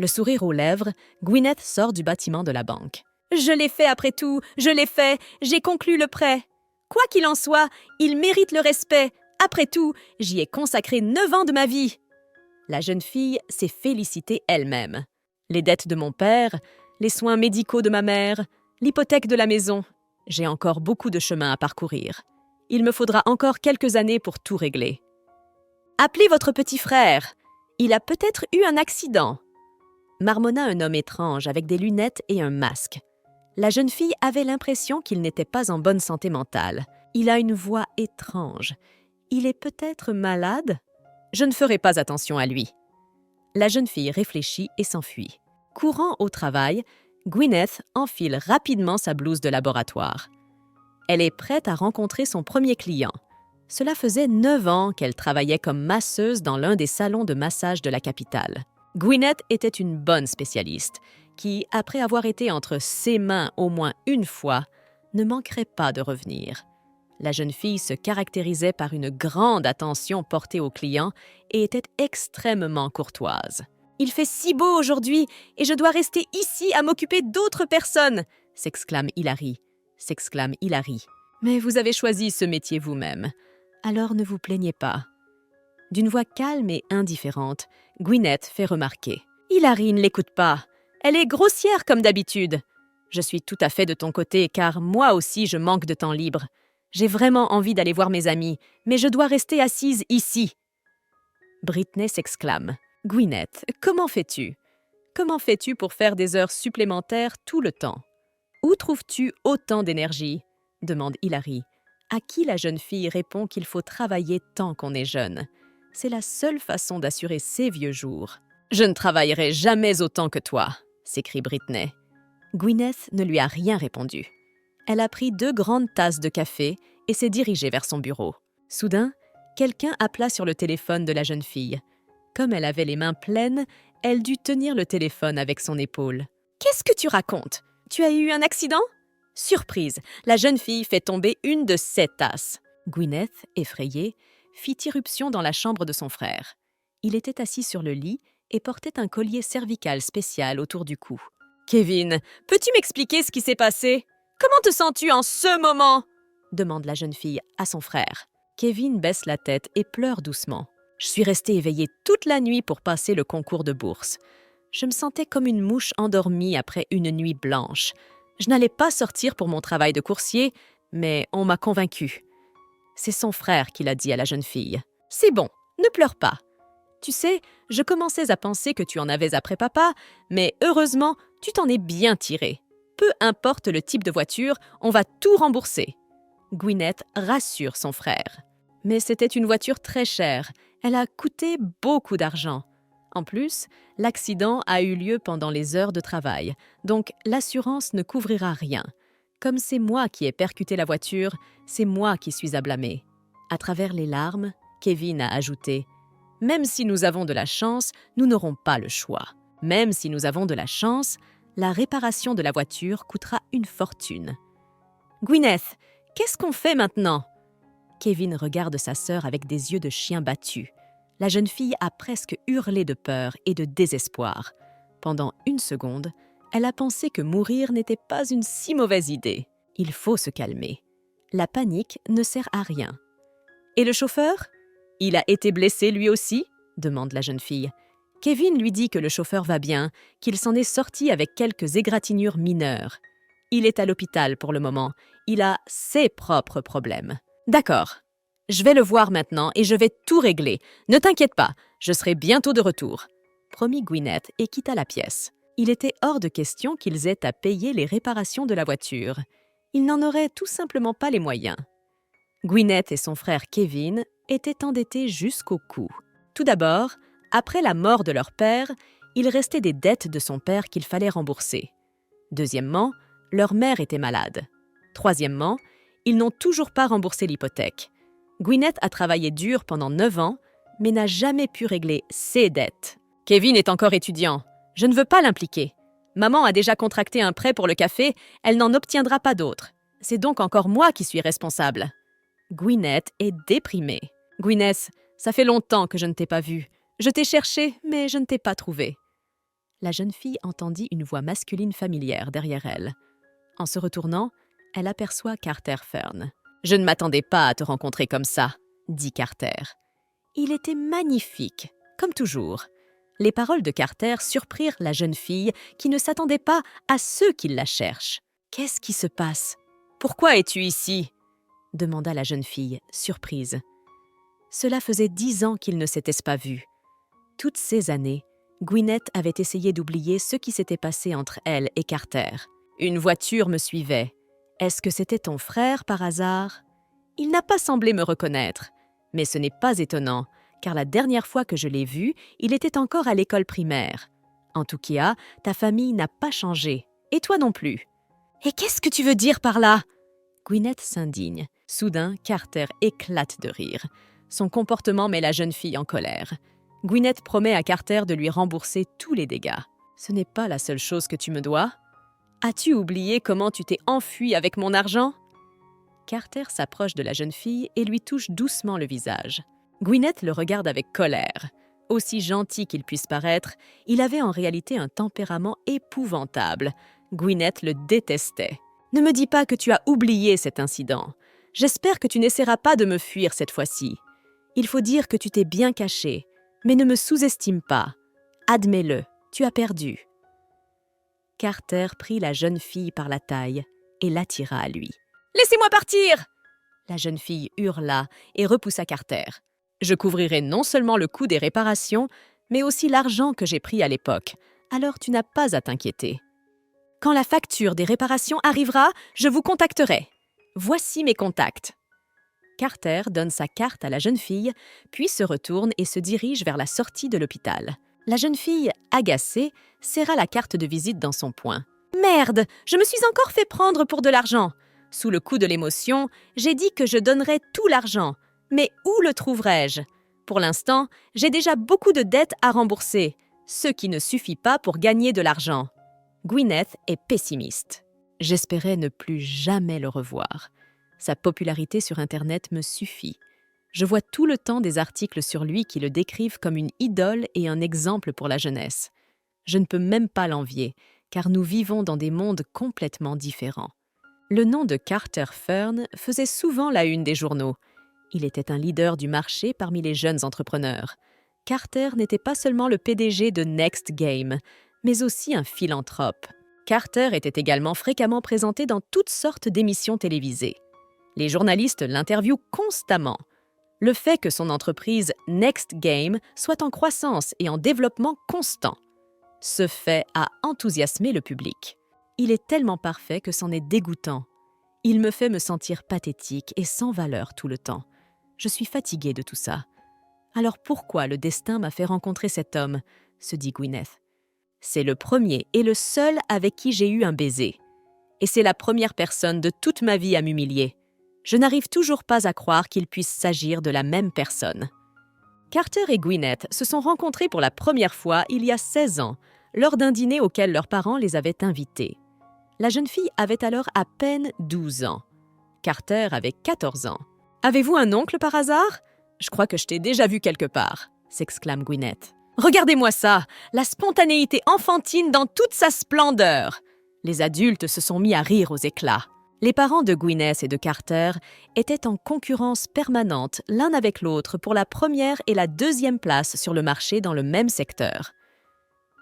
Le sourire aux lèvres, Gwyneth sort du bâtiment de la banque. « Je l'ai fait après tout, je l'ai fait, j'ai conclu le prêt. Quoi qu'il en soit, il mérite le respect. Après tout, j'y ai consacré 9 ans de ma vie. » La jeune fille s'est félicitée elle-même. Les dettes de mon père, les soins médicaux de ma mère, l'hypothèque de la maison. J'ai encore beaucoup de chemin à parcourir. Il me faudra encore quelques années pour tout régler. « Appelez votre petit frère. Il a peut-être eu un accident. » Marmonna un homme étrange avec des lunettes et un masque. La jeune fille avait l'impression qu'il n'était pas en bonne santé mentale. Il a une voix étrange. Il est peut-être malade? Je ne ferai pas attention à lui. La jeune fille réfléchit et s'enfuit. Courant au travail, Gwyneth enfile rapidement sa blouse de laboratoire. Elle est prête à rencontrer son premier client. Cela faisait 9 ans qu'elle travaillait comme masseuse dans l'un des salons de massage de la capitale. Gwyneth était une bonne spécialiste qui, après avoir été entre ses mains au moins une fois, ne manquerait pas de revenir. La jeune fille se caractérisait par une grande attention portée aux clients et était extrêmement courtoise. « Il fait si beau aujourd'hui et je dois rester ici à m'occuper d'autres personnes !» s'exclame Hilary. « Mais vous avez choisi ce métier vous-même, alors ne vous plaignez pas. » D'une voix calme et indifférente, Gwyneth fait remarquer. « Hilary ne l'écoute pas. Elle est grossière comme d'habitude. Je suis tout à fait de ton côté car moi aussi je manque de temps libre. J'ai vraiment envie d'aller voir mes amis, mais je dois rester assise ici. » Britney s'exclame. « Gwyneth, comment fais-tu? Comment fais-tu pour faire des heures supplémentaires tout le temps? Où trouves-tu autant d'énergie ?» demande Hilary, à qui la jeune fille répond qu'il faut travailler tant qu'on est jeune. C'est la seule façon d'assurer ses vieux jours. « Je ne travaillerai jamais autant que toi !» s'écrie Britney. Gwyneth ne lui a rien répondu. Elle a pris 2 grandes tasses de café et s'est dirigée vers son bureau. Soudain, quelqu'un appela sur le téléphone de la jeune fille. Comme elle avait les mains pleines, elle dut tenir le téléphone avec son épaule. « Qu'est-ce que tu racontes? Tu as eu un accident ?» Surprise, la jeune fille fait tomber une de ses tasses. Gwyneth, effrayée, fit irruption dans la chambre de son frère. Il était assis sur le lit et portait un collier cervical spécial autour du cou. « Kevin, peux-tu m'expliquer ce qui s'est passé? Comment te sens-tu en ce moment ?» demande la jeune fille à son frère. Kevin baisse la tête et pleure doucement. « Je suis restée éveillée toute la nuit pour passer le concours de bourse. Je me sentais comme une mouche endormie après une nuit blanche. Je n'allais pas sortir pour mon travail de coursier, mais on m'a convaincue. » C'est son frère qui l'a dit à la jeune fille. « C'est bon, ne pleure pas. Tu sais, je commençais à penser que tu en avais après papa, mais heureusement, tu t'en es bien tiré. Peu importe le type de voiture, on va tout rembourser. » Gwyneth rassure son frère. Mais c'était une voiture très chère. Elle a coûté beaucoup d'argent. En plus, l'accident a eu lieu pendant les heures de travail, donc l'assurance ne couvrira rien. Comme c'est moi qui ai percuté la voiture, c'est moi qui suis à blâmer. À travers les larmes, Kevin a ajouté « Même si nous avons de la chance, nous n'aurons pas le choix. Même si nous avons de la chance, la réparation de la voiture coûtera une fortune. » « Gwyneth, qu'est-ce qu'on fait maintenant ?» Kevin regarde sa sœur avec des yeux de chien battu. La jeune fille a presque hurlé de peur et de désespoir. Pendant une seconde, elle a pensé que mourir n'était pas une si mauvaise idée. Il faut se calmer. La panique ne sert à rien. « Et le chauffeur? Il a été blessé lui aussi ?» demande la jeune fille. Kevin lui dit que le chauffeur va bien, qu'il s'en est sorti avec quelques égratignures mineures. Il est à l'hôpital pour le moment. Il a ses propres problèmes. « D'accord. Je vais le voir maintenant et je vais tout régler. Ne t'inquiète pas, je serai bientôt de retour. » promit Gwyneth et quitta la pièce. Il était hors de question qu'ils aient à payer les réparations de la voiture. Ils n'en auraient tout simplement pas les moyens. Gwyneth et son frère Kevin étaient endettés jusqu'au cou. Tout d'abord, après la mort de leur père, il restait des dettes de son père qu'il fallait rembourser. Deuxièmement, leur mère était malade. Troisièmement, ils n'ont toujours pas remboursé l'hypothèque. Gwyneth a travaillé dur pendant 9 ans, mais n'a jamais pu régler ses dettes. Kevin est encore étudiant. Je ne veux pas l'impliquer. Maman a déjà contracté un prêt pour le café, elle n'en obtiendra pas d'autre. C'est donc encore moi qui suis responsable. Gwyneth est déprimée. « Gwyneth, ça fait longtemps que je ne t'ai pas vue. Je t'ai cherché, mais je ne t'ai pas trouvée. » La jeune fille entendit une voix masculine familière derrière elle. En se retournant, elle aperçoit Carter Fern. « Je ne m'attendais pas à te rencontrer comme ça », dit Carter. Il était magnifique, comme toujours. Les paroles de Carter surprirent la jeune fille qui ne s'attendait pas à ceux qui la cherchent. « Qu'est-ce qui se passe ? Pourquoi es-tu ici ?» demanda la jeune fille, surprise. Cela faisait 10 ans qu'ils ne s'étaient pas vus. Toutes ces années, Gwyneth avait essayé d'oublier ce qui s'était passé entre elle et Carter. Une voiture me suivait. Est-ce que c'était ton frère par hasard ? Il n'a pas semblé me reconnaître. Mais ce n'est pas étonnant, car la dernière fois que je l'ai vu, il était encore à l'école primaire. En tout cas, ta famille n'a pas changé, et toi non plus. Et qu'est-ce que tu veux dire par là ? Gwyneth s'indigne. Soudain, Carter éclate de rire. Son comportement met la jeune fille en colère. Gwyneth promet à Carter de lui rembourser tous les dégâts. Ce n'est pas la seule chose que tu me dois. As-tu oublié comment tu t'es enfui avec mon argent ? Carter s'approche de la jeune fille et lui touche doucement le visage. Gwyneth le regarde avec colère. Aussi gentil qu'il puisse paraître, il avait en réalité un tempérament épouvantable. Gwyneth le détestait. « Ne me dis pas que tu as oublié cet incident. J'espère que tu n'essaieras pas de me fuir cette fois-ci. Il faut dire que tu t'es bien caché, mais ne me sous-estime pas. Admets-le, tu as perdu. » Carter prit la jeune fille par la taille et l'attira à lui. « Laissez-moi partir !» La jeune fille hurla et repoussa Carter. « Je couvrirai non seulement le coût des réparations, mais aussi l'argent que j'ai pris à l'époque. Alors tu n'as pas à t'inquiéter. Quand la facture des réparations arrivera, je vous contacterai. Voici mes contacts. » Carter donne sa carte à la jeune fille, puis se retourne et se dirige vers la sortie de l'hôpital. La jeune fille, agacée, serra la carte de visite dans son poing. « Merde, je me suis encore fait prendre pour de l'argent. Sous le coup de l'émotion, j'ai dit que je donnerais tout l'argent. Mais où le trouverais-je ? Pour l'instant, j'ai déjà beaucoup de dettes à rembourser, ce qui ne suffit pas pour gagner de l'argent. » Gwyneth est pessimiste. J'espérais ne plus jamais le revoir. Sa popularité sur Internet me suffit. Je vois tout le temps des articles sur lui qui le décrivent comme une idole et un exemple pour la jeunesse. Je ne peux même pas l'envier, car nous vivons dans des mondes complètement différents. Le nom de Carter Fern faisait souvent la une des journaux. Il était un leader du marché parmi les jeunes entrepreneurs. Carter n'était pas seulement le PDG de Next Game, mais aussi un philanthrope. Carter était également fréquemment présenté dans toutes sortes d'émissions télévisées. Les journalistes l'interviewent constamment. Le fait que son entreprise Next Game soit en croissance et en développement constant. Ce fait a enthousiasmé le public. Il est tellement parfait que c'en est dégoûtant. Il me fait me sentir pathétique et sans valeur tout le temps. Je suis fatiguée de tout ça. Alors pourquoi le destin m'a fait rencontrer cet homme ? Se dit Gwyneth. C'est le premier et le seul avec qui j'ai eu un baiser. Et c'est la première personne de toute ma vie à m'humilier. Je n'arrive toujours pas à croire qu'il puisse s'agir de la même personne. Carter et Gwyneth se sont rencontrés pour la première fois il y a 16 ans, lors d'un dîner auquel leurs parents les avaient invités. La jeune fille avait alors à peine 12 ans. Carter avait 14 ans. « Avez-vous un oncle par hasard ? Je crois que je t'ai déjà vu quelque part », s'exclame Gwyneth. « Regardez-moi ça, la spontanéité enfantine dans toute sa splendeur !» Les adultes se sont mis à rire aux éclats. Les parents de Gwyneth et de Carter étaient en concurrence permanente l'un avec l'autre pour la première et la deuxième place sur le marché dans le même secteur.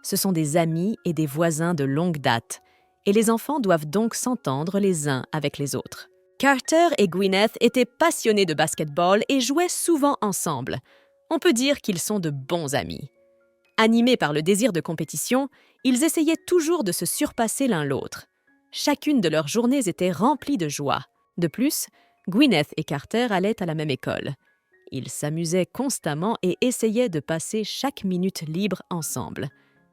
Ce sont des amis et des voisins de longue date, et les enfants doivent donc s'entendre les uns avec les autres. Carter et Gwyneth étaient passionnés de basketball et jouaient souvent ensemble. On peut dire qu'ils sont de bons amis. Animés par le désir de compétition, ils essayaient toujours de se surpasser l'un l'autre. Chacune de leurs journées était remplie de joie. De plus, Gwyneth et Carter allaient à la même école. Ils s'amusaient constamment et essayaient de passer chaque minute libre ensemble.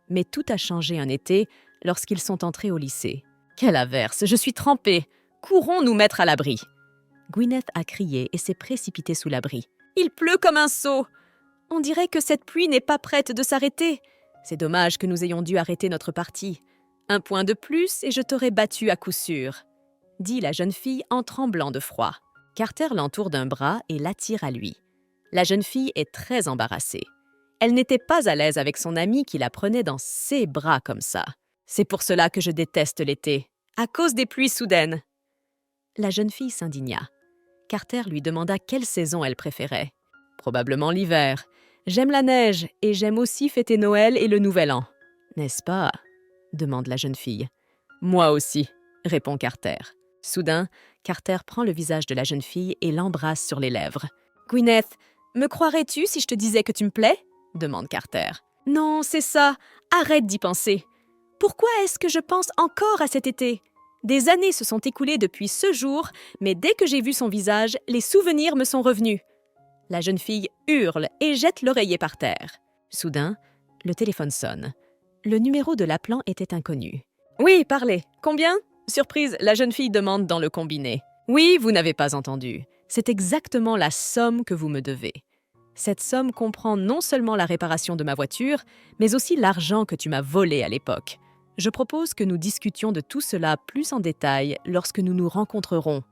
Mais tout a changé un été lorsqu'ils sont entrés au lycée. « Quelle averse, je suis trempée! Courons nous mettre à l'abri !» Gwyneth a crié et s'est précipitée sous l'abri. « Il pleut comme un seau! On dirait que cette pluie n'est pas prête de s'arrêter. C'est dommage que nous ayons dû arrêter notre partie. Un point de plus et je t'aurais battu à coup sûr, » dit la jeune fille en tremblant de froid. Carter l'entoure d'un bras et l'attire à lui. La jeune fille est très embarrassée. Elle n'était pas à l'aise avec son amie qui la prenait dans ses bras comme ça. C'est pour cela que je déteste l'été, à cause des pluies soudaines. La jeune fille s'indigna. Carter lui demanda quelle saison elle préférait. Probablement l'hiver. J'aime la neige et j'aime aussi fêter Noël et le Nouvel An. N'est-ce pas? Demande la jeune fille. Moi aussi, répond Carter. Soudain, Carter prend le visage de la jeune fille et l'embrasse sur les lèvres. Gwyneth, me croirais-tu si je te disais que tu me plais? Demande Carter. Non, c'est ça. Arrête d'y penser. Pourquoi est-ce que je pense encore à cet été? Des années se sont écoulées depuis ce jour, mais dès que j'ai vu son visage, les souvenirs me sont revenus. La jeune fille hurle et jette l'oreiller par terre. Soudain, le téléphone sonne. Le numéro de l'appelant était inconnu. « Oui, parlez. Combien ?» Surprise, la jeune fille demande dans le combiné. « Oui, vous n'avez pas entendu. C'est exactement la somme que vous me devez. Cette somme comprend non seulement la réparation de ma voiture, mais aussi l'argent que tu m'as volé à l'époque. Je propose que nous discutions de tout cela plus en détail lorsque nous nous rencontrerons, »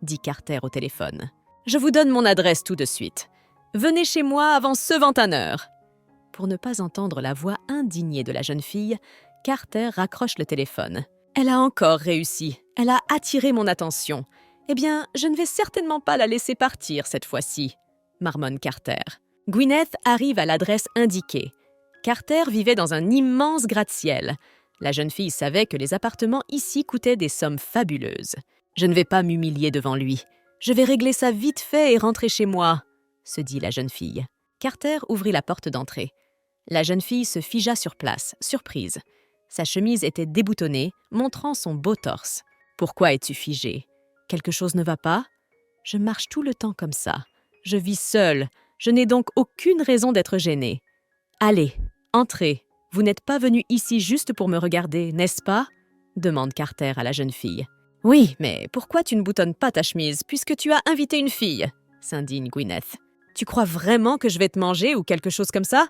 dit Carter au téléphone. « Je vous donne mon adresse tout de suite. Venez chez moi avant ce 21h. » Pour ne pas entendre la voix indignée de la jeune fille, Carter raccroche le téléphone. « Elle a encore réussi. Elle a attiré mon attention. Eh bien, je ne vais certainement pas la laisser partir cette fois-ci, » marmonne Carter. Gwyneth arrive à l'adresse indiquée. Carter vivait dans un immense gratte-ciel. La jeune fille savait que les appartements ici coûtaient des sommes fabuleuses. « Je ne vais pas m'humilier devant lui. Je vais régler ça vite fait et rentrer chez moi, » se dit la jeune fille. Carter ouvrit la porte d'entrée. La jeune fille se figea sur place, surprise. Sa chemise était déboutonnée, montrant son beau torse. « Pourquoi es-tu figée? Quelque chose ne va pas? Je marche tout le temps comme ça. Je vis seule. Je n'ai donc aucune raison d'être gênée. Allez, entrez. Vous n'êtes pas venu ici juste pour me regarder, n'est-ce pas? » demande Carter à la jeune fille. « Oui, mais pourquoi tu ne boutonnes pas ta chemise puisque tu as invité une fille ?» s'indigne Gwyneth. « Tu crois vraiment que je vais te manger ou quelque chose comme ça?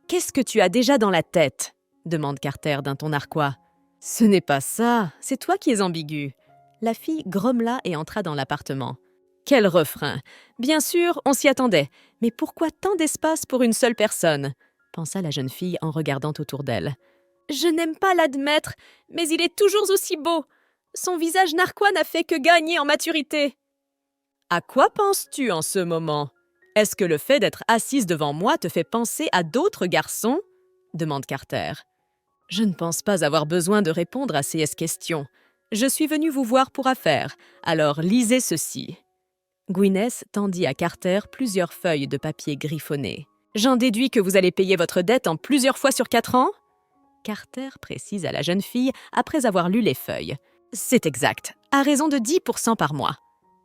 Qu'est-ce que tu as déjà dans la tête? » demande Carter d'un ton narquois. « Ce n'est pas ça, c'est toi qui es ambigu. » La fille grommela et entra dans l'appartement. « Quel refrain! Bien sûr, on s'y attendait. Mais pourquoi tant d'espace pour une seule personne ?» pensa la jeune fille en regardant autour d'elle. « Je n'aime pas l'admettre, mais il est toujours aussi beau. Son visage narquois n'a fait que gagner en maturité. »« À quoi penses-tu en ce moment? Est-ce que le fait d'être assise devant moi te fait penser à d'autres garçons ?» demande Carter. « Je ne pense pas avoir besoin de répondre à ces questions. Je suis venue vous voir pour affaire, alors lisez ceci. » Gwyneth tendit à Carter plusieurs feuilles de papier griffonnées. « J'en déduis que vous allez payer votre dette en plusieurs fois sur 4 ans ?» Carter précise à la jeune fille après avoir lu les feuilles. « C'est exact, à raison de 10% par mois.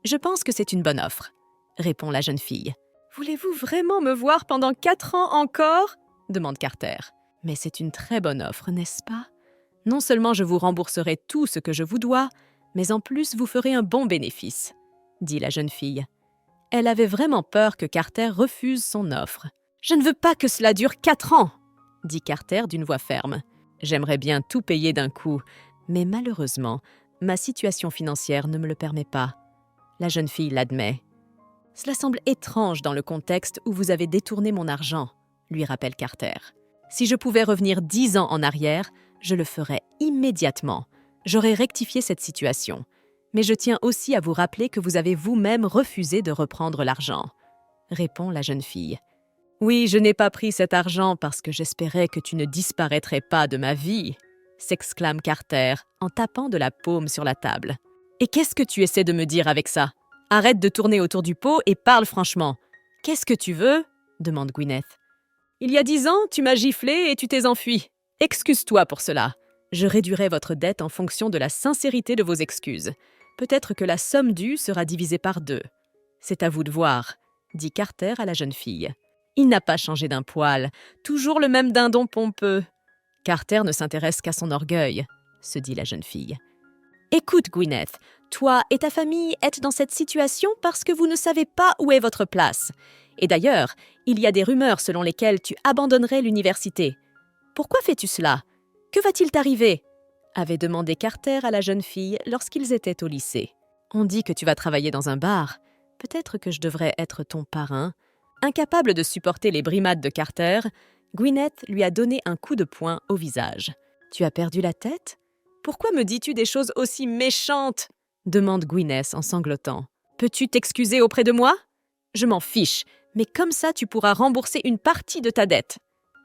Je pense que c'est une bonne offre, » répond la jeune fille. « Voulez-vous vraiment me voir pendant 4 ans encore ?» demande Carter. « Mais c'est une très bonne offre, n'est-ce pas? Non seulement je vous rembourserai tout ce que je vous dois, mais en plus vous ferez un bon bénéfice, » dit la jeune fille. Elle avait vraiment peur que Carter refuse son offre. « Je ne veux pas que cela dure 4 ans, » dit Carter d'une voix ferme. « J'aimerais bien tout payer d'un coup, mais malheureusement, ma situation financière ne me le permet pas. » La jeune fille l'admet. « Cela semble étrange dans le contexte où vous avez détourné mon argent, » lui rappelle Carter. « Si je pouvais revenir 10 ans en arrière, je le ferais immédiatement. J'aurais rectifié cette situation. Mais je tiens aussi à vous rappeler que vous avez vous-même refusé de reprendre l'argent, » répond la jeune fille. « Oui, je n'ai pas pris cet argent parce que j'espérais que tu ne disparaîtrais pas de ma vie, » s'exclame Carter en tapant de la paume sur la table. « Et qu'est-ce que tu essaies de me dire avec ça? Arrête de tourner autour du pot et parle franchement. Qu'est-ce que tu veux? » demande Gwyneth. « Il y a 10 ans, tu m'as giflé et tu t'es enfui. Excuse-toi pour cela. Je réduirai votre dette en fonction de la sincérité de vos excuses. Peut-être que la somme due sera divisée par 2. C'est à vous de voir, » dit Carter à la jeune fille. Il n'a pas changé d'un poil, toujours le même dindon pompeux. Carter ne s'intéresse qu'à son orgueil, se dit la jeune fille. Écoute, Gwyneth, toi et ta famille êtes dans cette situation parce que vous ne savez pas où est votre place. Et d'ailleurs, il y a des rumeurs selon lesquelles tu abandonnerais l'université. Pourquoi fais-tu cela? Que va-t-il t'arriver? Avait demandé Carter à la jeune fille lorsqu'ils étaient au lycée. On dit que tu vas travailler dans un bar. Peut-être que je devrais être ton parrain. Incapable de supporter les brimades de Carter, Gwyneth lui a donné un coup de poing au visage. « Tu as perdu la tête ? Pourquoi me dis-tu des choses aussi méchantes ?» demande Gwyneth en sanglotant. « Peux-tu t'excuser auprès de moi ? Je m'en fiche, mais comme ça tu pourras rembourser une partie de ta dette. »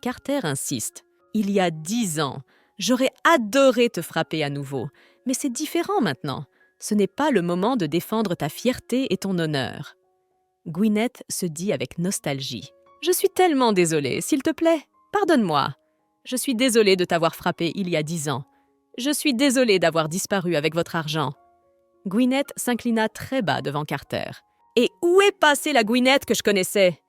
Carter insiste. « Il y a 10 ans, j'aurais adoré te frapper à nouveau, mais c'est différent maintenant. Ce n'est pas le moment de défendre ta fierté et ton honneur. » Gwyneth se dit avec nostalgie. « Je suis tellement désolée, s'il te plaît, pardonne-moi. Je suis désolée de t'avoir frappé il y a 10 ans. Je suis désolée d'avoir disparu avec votre argent. » Gwyneth s'inclina très bas devant Carter. « Et où est passée la Gwyneth que je connaissais?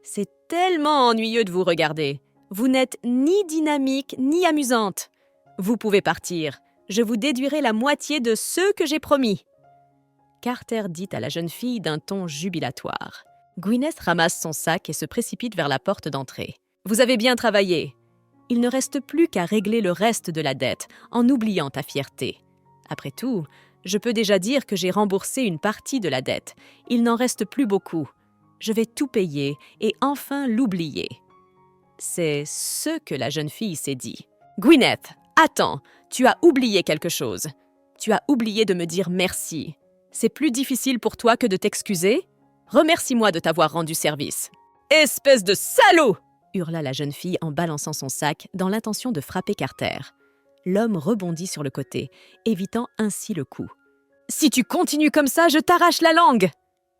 C'est tellement ennuyeux de vous regarder. Vous n'êtes ni dynamique ni amusante. Vous pouvez partir. Je vous déduirai la moitié de ce que j'ai promis. » Carter dit à la jeune fille d'un ton jubilatoire. Gwyneth ramasse son sac et se précipite vers la porte d'entrée. « Vous avez bien travaillé. Il ne reste plus qu'à régler le reste de la dette en oubliant ta fierté. Après tout, je peux déjà dire que j'ai remboursé une partie de la dette. Il n'en reste plus beaucoup. Je vais tout payer et enfin l'oublier. » C'est ce que la jeune fille s'est dit. « Gwyneth, attends, tu as oublié quelque chose. Tu as oublié de me dire merci. C'est plus difficile pour toi que de t'excuser? Remercie-moi de t'avoir rendu service. »« Espèce de salaud !» hurla la jeune fille en balançant son sac dans l'intention de frapper Carter. L'homme rebondit sur le côté, évitant ainsi le coup. « Si tu continues comme ça, je t'arrache la langue !»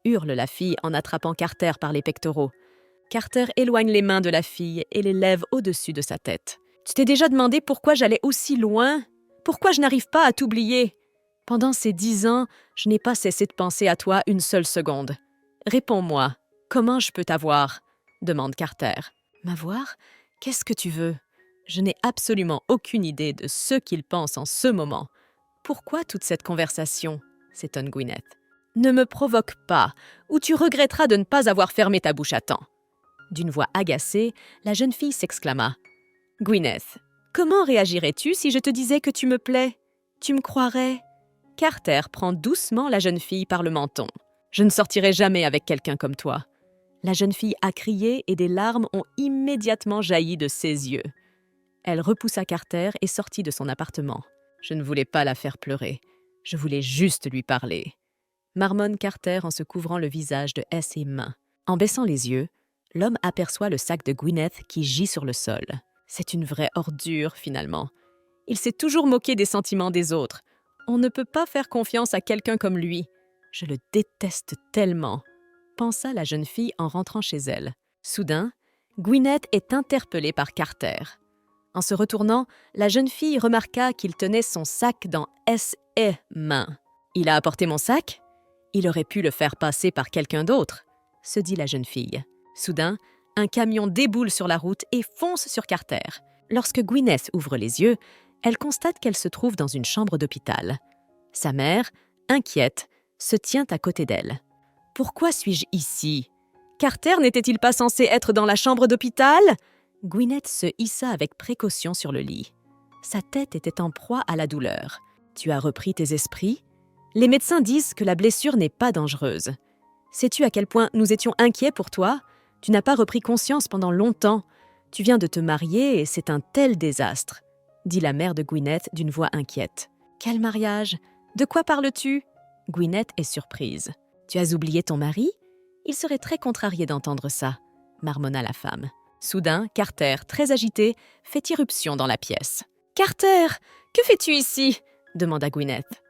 hurle la fille en attrapant Carter par les pectoraux. Carter éloigne les mains de la fille et les lève au-dessus de sa tête. « Tu t'es déjà demandé pourquoi j'allais aussi loin? Pourquoi je n'arrive pas à t'oublier? Pendant ces 10 ans, je n'ai pas cessé de penser à toi une seule seconde. Réponds-moi, comment je peux t'avoir ?» demande Carter. « M'avoir? Qu'est-ce que tu veux? Je n'ai absolument aucune idée de ce qu'il pense en ce moment. Pourquoi toute cette conversation ?» s'étonne Gwyneth. « Ne me provoque pas, ou tu regretteras de ne pas avoir fermé ta bouche à temps. » D'une voix agacée, la jeune fille s'exclama. « Gwyneth, comment réagirais-tu si je te disais que tu me plais? Tu me croirais ?» Carter prend doucement la jeune fille par le menton. « Je ne sortirai jamais avec quelqu'un comme toi. » La jeune fille a crié et des larmes ont immédiatement jailli de ses yeux. Elle repoussa Carter et sortit de son appartement. « Je ne voulais pas la faire pleurer. Je voulais juste lui parler. » Marmonne Carter en se couvrant le visage de ses mains. En baissant les yeux, l'homme aperçoit le sac de Gwyneth qui gît sur le sol. C'est une vraie ordure, finalement. Il s'est toujours moqué des sentiments des autres. On ne peut pas faire confiance à quelqu'un comme lui. Je le déteste tellement, pensa la jeune fille en rentrant chez elle. Soudain, Gwyneth est interpellée par Carter. En se retournant, la jeune fille remarqua qu'il tenait son sac dans ses mains. « Il a apporté mon sac? Il aurait pu le faire passer par quelqu'un d'autre, » se dit la jeune fille. Soudain, un camion déboule sur la route et fonce sur Carter. Lorsque Gwyneth ouvre les yeux, elle constate qu'elle se trouve dans une chambre d'hôpital. Sa mère, inquiète, se tient à côté d'elle. « Pourquoi suis-je ici? Carter n'était-il pas censé être dans la chambre d'hôpital ?» Gwyneth se hissa avec précaution sur le lit. Sa tête était en proie à la douleur. « Tu as repris tes esprits? Les médecins disent que la blessure n'est pas dangereuse. Sais-tu à quel point nous étions inquiets pour toi? Tu n'as pas repris conscience pendant longtemps. Tu viens de te marier et c'est un tel désastre, » dit la mère de Gwyneth d'une voix inquiète. « Quel mariage? De quoi parles-tu » Gwyneth est surprise. « Tu as oublié ton mari? Il serait très contrarié d'entendre ça, » marmonna la femme. Soudain, Carter, très agité, fait irruption dans la pièce. « Carter, que fais-tu ici ?» demanda Gwyneth.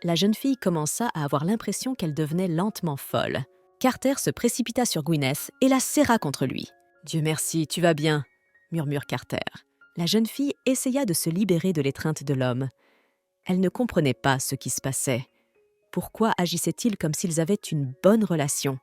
La jeune fille commença à avoir l'impression qu'elle devenait lentement folle. Carter se précipita sur Gwyneth et la serra contre lui. « Dieu merci, tu vas bien » murmure Carter. La jeune fille essaya de se libérer de l'étreinte de l'homme. Elle ne comprenait pas ce qui se passait. Pourquoi agissaient-ils comme s'ils avaient une bonne relation?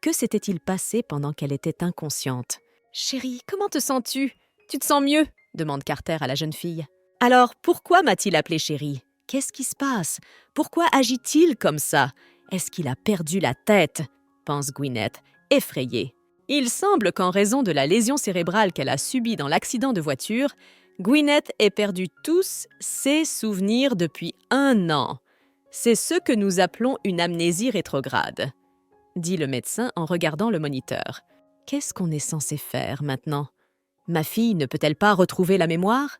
Que s'était-il passé pendant qu'elle était inconsciente? « Chérie, comment te sens-tu? Tu te sens mieux ?» demande Carter à la jeune fille. « Alors, pourquoi m'a-t-il appelée chérie? Qu'est-ce qui se passe? Pourquoi agit-il comme ça? Est-ce qu'il a perdu la tête ?» pense Gwyneth, effrayée. Il semble qu'en raison de la lésion cérébrale qu'elle a subie dans l'accident de voiture, Gwyneth ait perdu tous ses souvenirs depuis 1 an. C'est ce que nous appelons une amnésie rétrograde, dit le médecin en regardant le moniteur. Qu'est-ce qu'on est censé faire maintenant? Ma fille ne peut-elle pas retrouver la mémoire?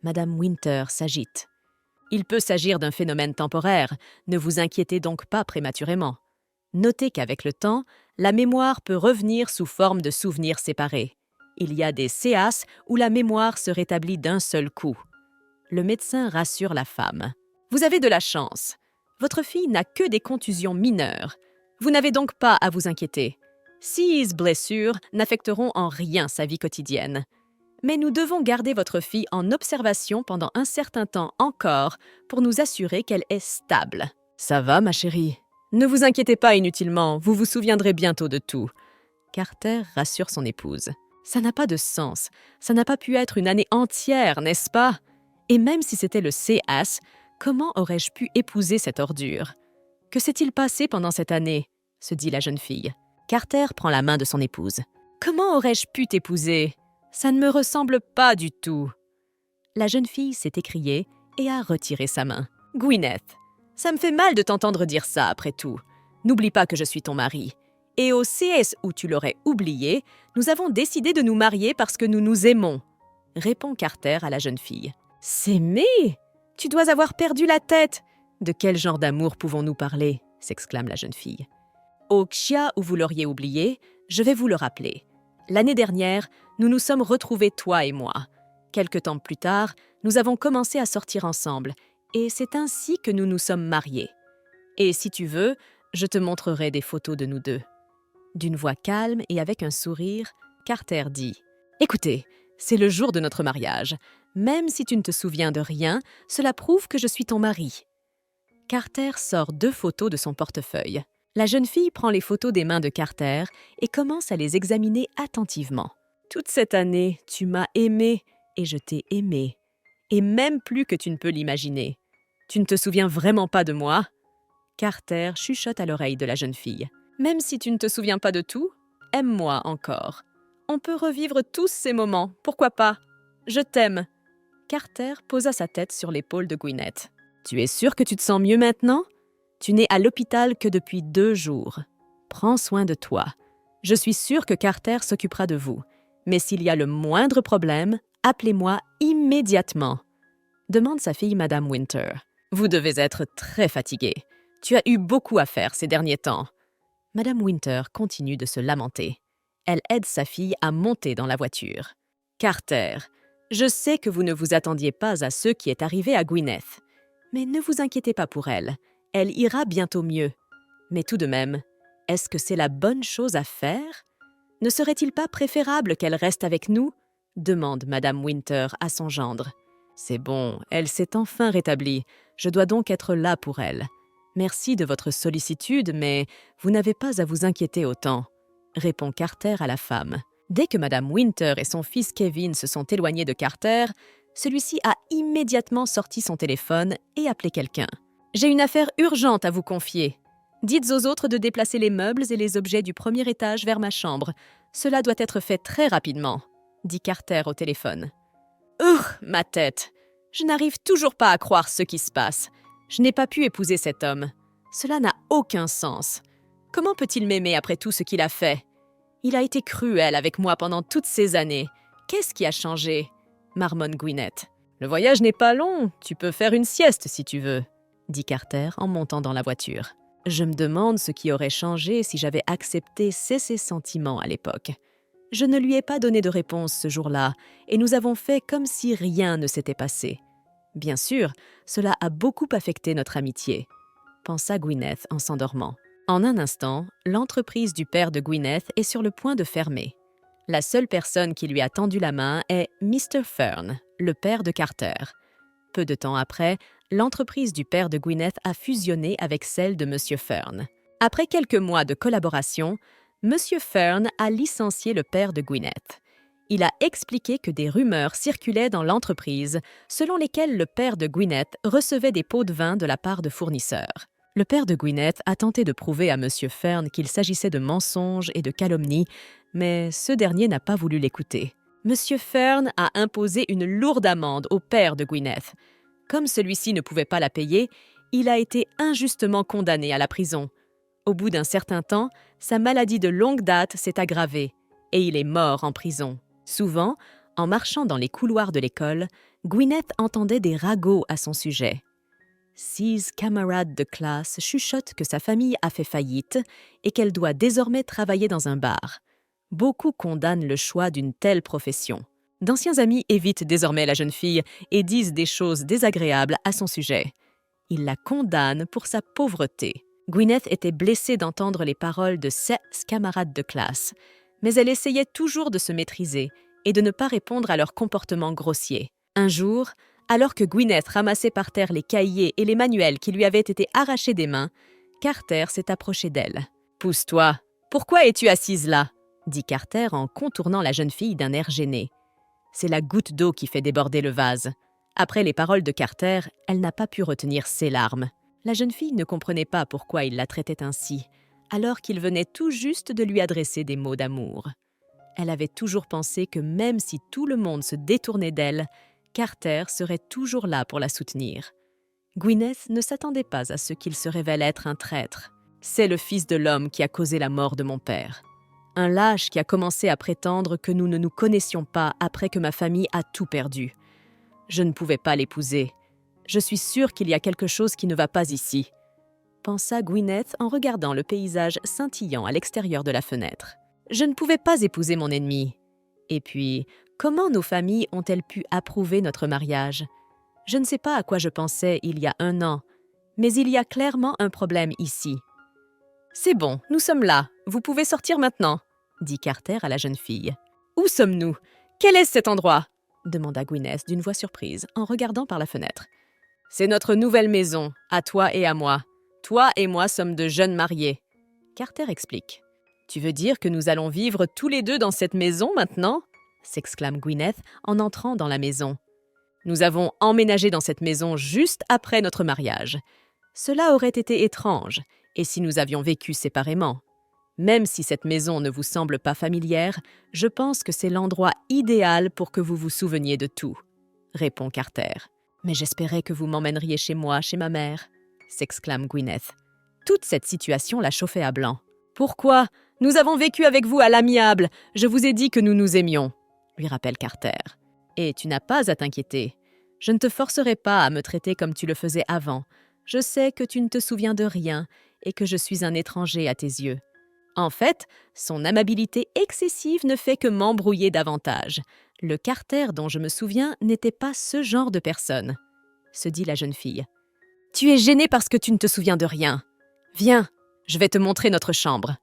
Madame Winter s'agite. Il peut s'agir d'un phénomène temporaire, ne vous inquiétez donc pas prématurément. Notez qu'avec le temps, la mémoire peut revenir sous forme de souvenirs séparés. Il y a des séances où la mémoire se rétablit d'un seul coup. Le médecin rassure la femme. Vous avez de la chance. Votre fille n'a que des contusions mineures. Vous n'avez donc pas à vous inquiéter. Ces blessures n'affecteront en rien sa vie quotidienne. Mais nous devons garder votre fille en observation pendant un certain temps encore pour nous assurer qu'elle est stable. Ça va, ma chérie? Ne vous inquiétez pas inutilement, vous vous souviendrez bientôt de tout. Carter rassure son épouse. Ça n'a pas de sens. Ça n'a pas pu être une année entière, n'est-ce pas? Et même si c'était le CS, comment aurais-je pu épouser cette ordure? Que s'est-il passé pendant cette année? Se dit la jeune fille. Carter prend la main de son épouse. Comment aurais-je pu t'épouser? Ça ne me ressemble pas du tout. La jeune fille s'est écriée et a retiré sa main. Gwyneth, ça me fait mal de t'entendre dire ça après tout. N'oublie pas que je suis ton mari. Et au CS où tu l'aurais oublié, nous avons décidé de nous marier parce que nous nous aimons, répond Carter à la jeune fille. S'aimer? Tu dois avoir perdu la tête. De quel genre d'amour pouvons-nous parler? S'exclame la jeune fille. Au Xia où vous l'auriez oublié, je vais vous le rappeler. L'année dernière, nous nous sommes retrouvés, toi et moi. Quelque temps plus tard, nous avons commencé à sortir ensemble, et c'est ainsi que nous nous sommes mariés. Et si tu veux, je te montrerai des photos de nous deux. D'une voix calme et avec un sourire, Carter dit « Écoutez, c'est le jour de notre mariage. Même si tu ne te souviens de rien, cela prouve que je suis ton mari. » Carter sort 2 photos de son portefeuille. La jeune fille prend les photos des mains de Carter et commence à les examiner attentivement. « Toute cette année, tu m'as aimé et je t'ai aimé. Et même plus que tu ne peux l'imaginer. Tu ne te souviens vraiment pas de moi ?» Carter chuchote à l'oreille de la jeune fille. « Même si tu ne te souviens pas de tout, aime-moi encore. On peut revivre tous ces moments, pourquoi pas? Je t'aime. » Carter posa sa tête sur l'épaule de Gwyneth. « Tu es sûre que tu te sens mieux maintenant? Tu n'es à l'hôpital que depuis 2 jours. Prends soin de toi. Je suis sûre que Carter s'occupera de vous. Mais s'il y a le moindre problème, appelez-moi immédiatement. » Demande sa fille Madame Winter. « Vous devez être très fatiguée. Tu as eu beaucoup à faire ces derniers temps. » Madame Winter continue de se lamenter. Elle aide sa fille à monter dans la voiture. « Carter, je sais que vous ne vous attendiez pas à ce qui est arrivé à Gwyneth. Mais ne vous inquiétez pas pour elle. Elle ira bientôt mieux. Mais tout de même, est-ce que c'est la bonne chose à faire? Ne serait-il pas préférable qu'elle reste avec nous? Demande Madame Winter à son gendre. C'est bon, elle s'est enfin rétablie. Je dois donc être là pour elle. Merci de votre sollicitude, mais vous n'avez pas à vous inquiéter autant, répond Carter à la femme. Dès que Madame Winter et son fils Kevin se sont éloignés de Carter, celui-ci a immédiatement sorti son téléphone et appelé quelqu'un. « J'ai une affaire urgente à vous confier. Dites aux autres de déplacer les meubles et les objets du premier étage vers ma chambre. Cela doit être fait très rapidement, » dit Carter au téléphone. « Ma tête! Je n'arrive toujours pas à croire ce qui se passe. Je n'ai pas pu épouser cet homme. Cela n'a aucun sens. Comment peut-il m'aimer après tout ce qu'il a fait? Il a été cruel avec moi pendant toutes ces années. Qu'est-ce qui a changé? » marmonne Gwyneth. « Le voyage n'est pas long, tu peux faire une sieste si tu veux, » dit Carter en montant dans la voiture. « Je me demande ce qui aurait changé si j'avais accepté ses sentiments à l'époque. Je ne lui ai pas donné de réponse ce jour-là, et nous avons fait comme si rien ne s'était passé. Bien sûr, cela a beaucoup affecté notre amitié, » pensa Gwyneth en s'endormant. En un instant, l'entreprise du père de Gwyneth est sur le point de fermer. La seule personne qui lui a tendu la main est Mr. Fern, le père de Carter. Peu de temps après, l'entreprise du père de Gwyneth a fusionné avec celle de M. Fern. Après quelques mois de collaboration, M. Fern a licencié le père de Gwyneth. Il a expliqué que des rumeurs circulaient dans l'entreprise selon lesquelles le père de Gwyneth recevait des pots de vin de la part de fournisseurs. Le père de Gwyneth a tenté de prouver à M. Fern qu'il s'agissait de mensonges et de calomnies, mais ce dernier n'a pas voulu l'écouter. M. Fern a imposé une lourde amende au père de Gwyneth. Comme celui-ci ne pouvait pas la payer, il a été injustement condamné à la prison. Au bout d'un certain temps, sa maladie de longue date s'est aggravée et il est mort en prison. Souvent, en marchant dans les couloirs de l'école, Gwyneth entendait des ragots à son sujet. 6 camarades de classe chuchotent que sa famille a fait faillite et qu'elle doit désormais travailler dans un bar. Beaucoup condamnent le choix d'une telle profession. D'anciens amis évitent désormais la jeune fille et disent des choses désagréables à son sujet. Ils la condamnent pour sa pauvreté. Gwyneth était blessée d'entendre les paroles de 6 camarades de classe, mais elle essayait toujours de se maîtriser et de ne pas répondre à leur comportement grossier. Un jour, alors que Gwyneth ramassait par terre les cahiers et les manuels qui lui avaient été arrachés des mains, Carter s'est approché d'elle. « Pousse-toi, pourquoi es-tu assise là ?» dit Carter en contournant la jeune fille d'un air gêné. C'est la goutte d'eau qui fait déborder le vase. Après les paroles de Carter, elle n'a pas pu retenir ses larmes. La jeune fille ne comprenait pas pourquoi il la traitait ainsi, alors qu'il venait tout juste de lui adresser des mots d'amour. Elle avait toujours pensé que même si tout le monde se détournait d'elle, Carter serait toujours là pour la soutenir. Gwyneth ne s'attendait pas à ce qu'il se révèle être un traître. « C'est le fils de l'homme qui a causé la mort de mon père. Un lâche qui a commencé à prétendre que nous ne nous connaissions pas après que ma famille a tout perdu. Je ne pouvais pas l'épouser. Je suis sûre qu'il y a quelque chose qui ne va pas ici, » pensa Gwyneth en regardant le paysage scintillant à l'extérieur de la fenêtre. « Je ne pouvais pas épouser mon ennemi. Et puis, comment nos familles ont-elles pu approuver notre mariage? Je ne sais pas à quoi je pensais il y a 1 an, mais il y a clairement un problème ici. »« C'est bon, nous sommes là. Vous pouvez sortir maintenant, » dit Carter à la jeune fille. « Où sommes-nous? Quel est cet endroit ?» demanda Gwyneth d'une voix surprise en regardant par la fenêtre. « C'est notre nouvelle maison, à toi et à moi. Toi et moi sommes de jeunes mariés. » Carter explique. « Tu veux dire que nous allons vivre tous les deux dans cette maison maintenant ?» s'exclame Gwyneth en entrant dans la maison. « Nous avons emménagé dans cette maison juste après notre mariage. Cela aurait été étrange, et si nous avions vécu séparément. Même si cette maison ne vous semble pas familière, je pense que c'est l'endroit idéal pour que vous vous souveniez de tout, » répond Carter. « Mais j'espérais que vous m'emmèneriez chez moi, chez ma mère, » s'exclame Gwyneth. Toute cette situation la chauffait à blanc. « Pourquoi? Nous avons vécu avec vous à l'amiable. Je vous ai dit que nous nous aimions, » lui rappelle Carter. « Et tu n'as pas à t'inquiéter. Je ne te forcerai pas à me traiter comme tu le faisais avant. Je sais que tu ne te souviens de rien et que je suis un étranger à tes yeux. » En fait, son amabilité excessive ne fait que m'embrouiller davantage. Le Carter dont je me souviens n'était pas ce genre de personne, se dit la jeune fille. « Tu es gênée parce que tu ne te souviens de rien. Viens, je vais te montrer notre chambre. »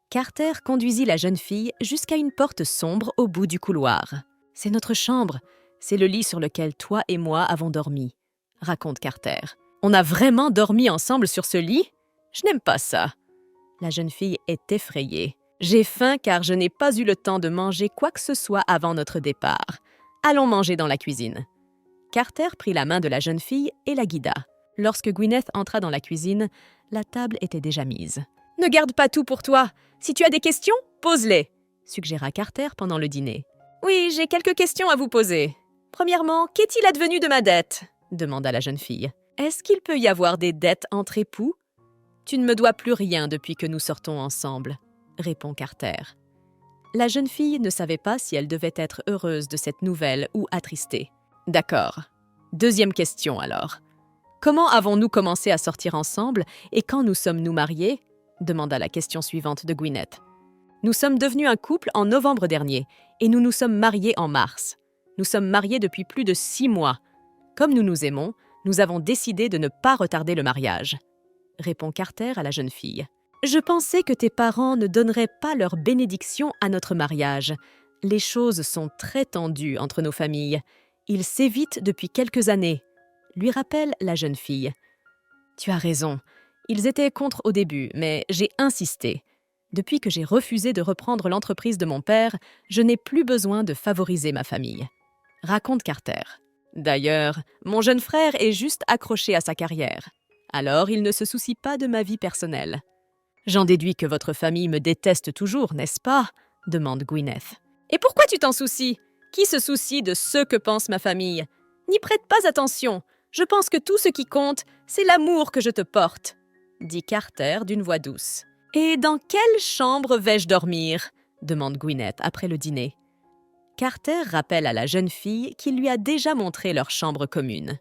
Carter conduisit la jeune fille jusqu'à une porte sombre au bout du couloir. « C'est notre chambre, c'est le lit sur lequel toi et moi avons dormi, » raconte Carter. « On a vraiment dormi ensemble sur ce lit? Je n'aime pas ça. » La jeune fille est effrayée. « J'ai faim car je n'ai pas eu le temps de manger quoi que ce soit avant notre départ. Allons manger dans la cuisine. » Carter prit la main de la jeune fille et la guida. Lorsque Gwyneth entra dans la cuisine, la table était déjà mise. « Ne garde pas tout pour toi. Si tu as des questions, pose-les, » suggéra Carter pendant le dîner. « Oui, j'ai quelques questions à vous poser. Premièrement, qu'est-il advenu de ma dette ?» demanda la jeune fille. « Est-ce qu'il peut y avoir des dettes entre époux ? » « Tu ne me dois plus rien depuis que nous sortons ensemble, » répond Carter. La jeune fille ne savait pas si elle devait être heureuse de cette nouvelle ou attristée. « D'accord. Deuxième question alors. Comment avons-nous commencé à sortir ensemble et quand nous sommes-nous mariés ?» demanda la question suivante de Gwyneth. « Nous sommes devenus un couple en novembre dernier et nous nous sommes mariés en mars. Nous sommes mariés depuis plus de 6 mois. Comme nous nous aimons, nous avons décidé de ne pas retarder le mariage, » répond Carter à la jeune fille. « Je pensais que tes parents ne donneraient pas leur bénédiction à notre mariage. Les choses sont très tendues entre nos familles. Ils s'évitent depuis quelques années, » lui rappelle la jeune fille. « Tu as raison. Ils étaient contre au début, mais j'ai insisté. Depuis que j'ai refusé de reprendre l'entreprise de mon père, je n'ai plus besoin de favoriser ma famille, » raconte Carter. « D'ailleurs, mon jeune frère est juste accroché à sa carrière. Alors, il ne se soucie pas de ma vie personnelle. »« J'en déduis que votre famille me déteste toujours, n'est-ce pas ?» demande Gwyneth. « Et pourquoi tu t'en soucies? Qui se soucie de ce que pense ma famille? N'y prête pas attention. Je pense que tout ce qui compte, c'est l'amour que je te porte, » dit Carter d'une voix douce. « Et dans quelle chambre vais-je dormir ?» demande Gwyneth après le dîner. Carter rappelle à la jeune fille qu'il lui a déjà montré leur chambre commune.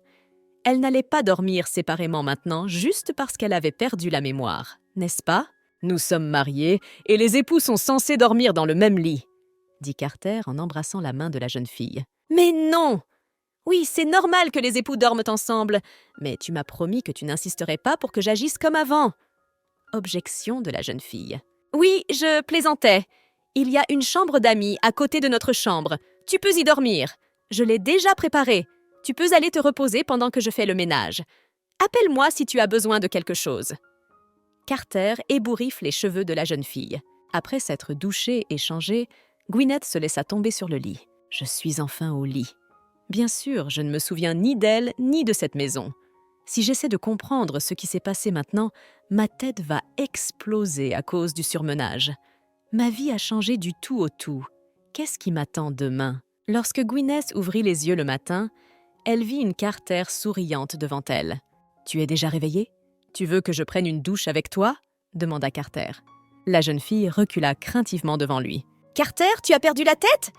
Elle n'allait pas dormir séparément maintenant juste parce qu'elle avait perdu la mémoire, n'est-ce pas? Nous sommes mariés et les époux sont censés dormir dans le même lit, dit Carter en embrassant la main de la jeune fille. Mais non! Oui, c'est normal que les époux dorment ensemble, mais tu m'as promis que tu n'insisterais pas pour que j'agisse comme avant. Objection de la jeune fille. Oui, je plaisantais. Il y a une chambre d'amis à côté de notre chambre. Tu peux y dormir. Je l'ai déjà préparée. Tu peux aller te reposer pendant que je fais le ménage. Appelle-moi si tu as besoin de quelque chose. Carter ébouriffe les cheveux de la jeune fille. Après s'être douchée et changée, Gwyneth se laissa tomber sur le lit. Je suis enfin au lit. Bien sûr, je ne me souviens ni d'elle ni de cette maison. Si j'essaie de comprendre ce qui s'est passé maintenant, ma tête va exploser à cause du surmenage. Ma vie a changé du tout au tout. Qu'est-ce qui m'attend demain? Lorsque Gwyneth ouvrit les yeux le matin, elle vit une Carter souriante devant elle. « Tu es déjà réveillée? Tu veux que je prenne une douche avec toi ?» demanda Carter. La jeune fille recula craintivement devant lui. « Carter, tu as perdu la tête?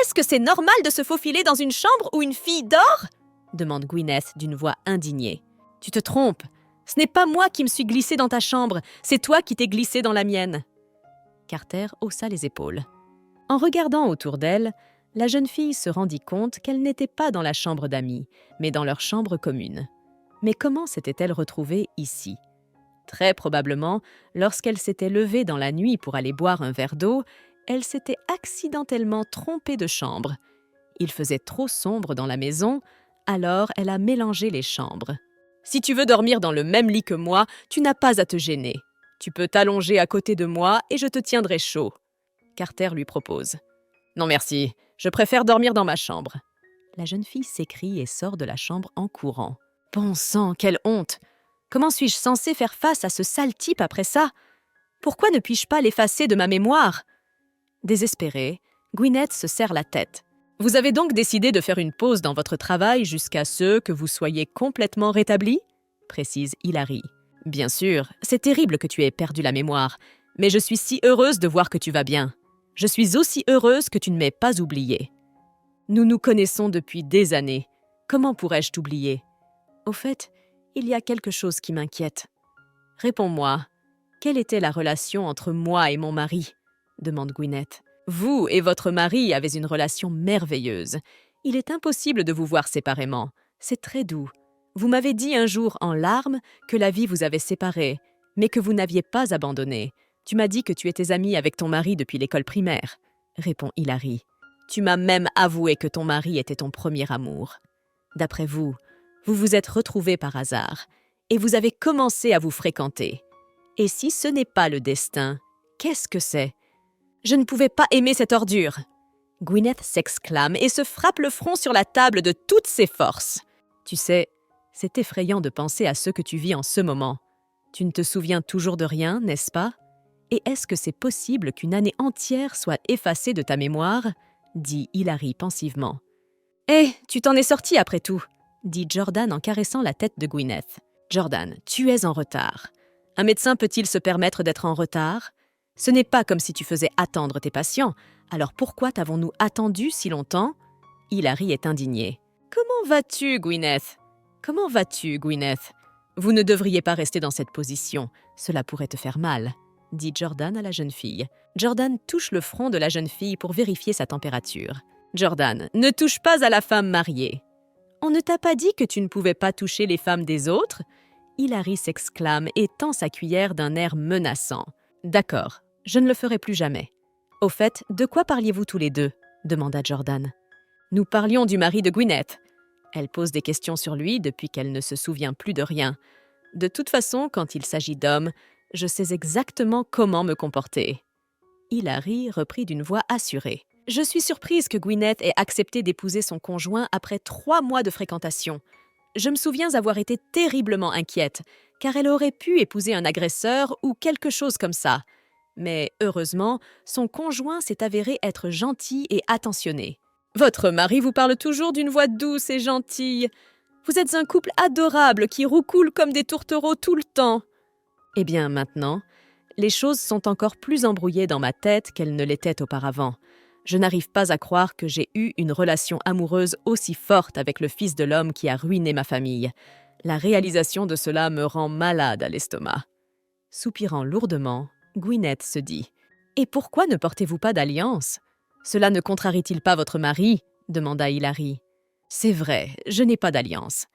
Est-ce que c'est normal de se faufiler dans une chambre où une fille dort ?» demande Gwyneth d'une voix indignée. « Tu te trompes. Ce n'est pas moi qui me suis glissée dans ta chambre, c'est toi qui t'es glissée dans la mienne. » Carter haussa les épaules. En regardant autour d'elle, la jeune fille se rendit compte qu'elle n'était pas dans la chambre d'amis, mais dans leur chambre commune. Mais comment s'était-elle retrouvée ici? Très probablement, lorsqu'elle s'était levée dans la nuit pour aller boire un verre d'eau, elle s'était accidentellement trompée de chambre. Il faisait trop sombre dans la maison, alors elle a mélangé les chambres. « Si tu veux dormir dans le même lit que moi, tu n'as pas à te gêner. Tu peux t'allonger à côté de moi et je te tiendrai chaud. » Carter lui propose. « Non merci, je préfère dormir dans ma chambre. » La jeune fille s'écrie et sort de la chambre en courant. « Bon sang, quelle honte! Comment suis-je censée faire face à ce sale type après ça? Pourquoi ne puis-je pas l'effacer de ma mémoire? » Désespérée, Gwyneth se serre la tête. « Vous avez donc décidé de faire une pause dans votre travail jusqu'à ce que vous soyez complètement rétabli ?» précise Hilary. « Bien sûr, c'est terrible que tu aies perdu la mémoire, mais je suis si heureuse de voir que tu vas bien. Je suis aussi heureuse que tu ne m'aies pas oubliée. Nous nous connaissons depuis des années. Comment pourrais-je t'oublier? Au fait, il y a quelque chose qui m'inquiète. Réponds-moi, quelle était la relation entre moi et mon mari? Demande Gwyneth. Vous et votre mari avez une relation merveilleuse. Il est impossible de vous voir séparément. C'est très doux. Vous m'avez dit un jour en larmes que la vie vous avait séparés, mais que vous n'aviez pas abandonné. Tu m'as dit que tu étais amie avec ton mari depuis l'école primaire, répond Hilary. Tu m'as même avoué que ton mari était ton premier amour. D'après vous, vous vous êtes retrouvés par hasard et vous avez commencé à vous fréquenter. Et si ce n'est pas le destin, qu'est-ce que c'est? Je ne pouvais pas aimer cette ordure. Gwyneth s'exclame et se frappe le front sur la table de toutes ses forces. Tu sais, c'est effrayant de penser à ce que tu vis en ce moment. Tu ne te souviens toujours de rien, n'est-ce pas? Et est-ce que c'est possible qu'une année entière soit effacée de ta mémoire? Dit Hilary pensivement. Hé, tu t'en es sorti après tout, dit Jordan en caressant la tête de Gwyneth. Jordan, tu es en retard. Un médecin peut-il se permettre d'être en retard? Ce n'est pas comme si tu faisais attendre tes patients. Alors pourquoi t'avons-nous attendu si longtemps? Hilary est indignée. Comment vas-tu, Gwyneth? Comment vas-tu, Gwyneth? Vous ne devriez pas rester dans cette position. Cela pourrait te faire mal, dit Jordan à la jeune fille. Jordan touche le front de la jeune fille pour vérifier sa température. Jordan, ne touche pas à la femme mariée. On ne t'a pas dit que tu ne pouvais pas toucher les femmes des autres? Hilary s'exclame et tend sa cuillère d'un air menaçant. D'accord, je ne le ferai plus jamais. Au fait, de quoi parliez-vous tous les deux? Demanda Jordan. Nous parlions du mari de Gwyneth. Elle pose des questions sur lui depuis qu'elle ne se souvient plus de rien. De toute façon, quand il s'agit d'hommes, je sais exactement comment me comporter. Hilary reprit d'une voix assurée. Je suis surprise que Gwyneth ait accepté d'épouser son conjoint après 3 mois de fréquentation. Je me souviens avoir été terriblement inquiète, car elle aurait pu épouser un agresseur ou quelque chose comme ça. Mais heureusement, son conjoint s'est avéré être gentil et attentionné. Votre mari vous parle toujours d'une voix douce et gentille. Vous êtes un couple adorable qui roucoule comme des tourtereaux tout le temps. Eh bien maintenant, Les choses sont encore plus embrouillées dans ma tête qu'elles ne l'étaient auparavant. Je n'arrive pas à croire que j'ai eu une relation amoureuse aussi forte avec le fils de l'homme qui a ruiné ma famille. La réalisation de cela me rend malade à l'estomac. Soupirant lourdement, Gwyneth se dit « Et pourquoi ne portez-vous pas d'alliance? Cela ne contrarie-t-il pas votre mari ?» demanda Hilary. « C'est vrai, je n'ai pas d'alliance.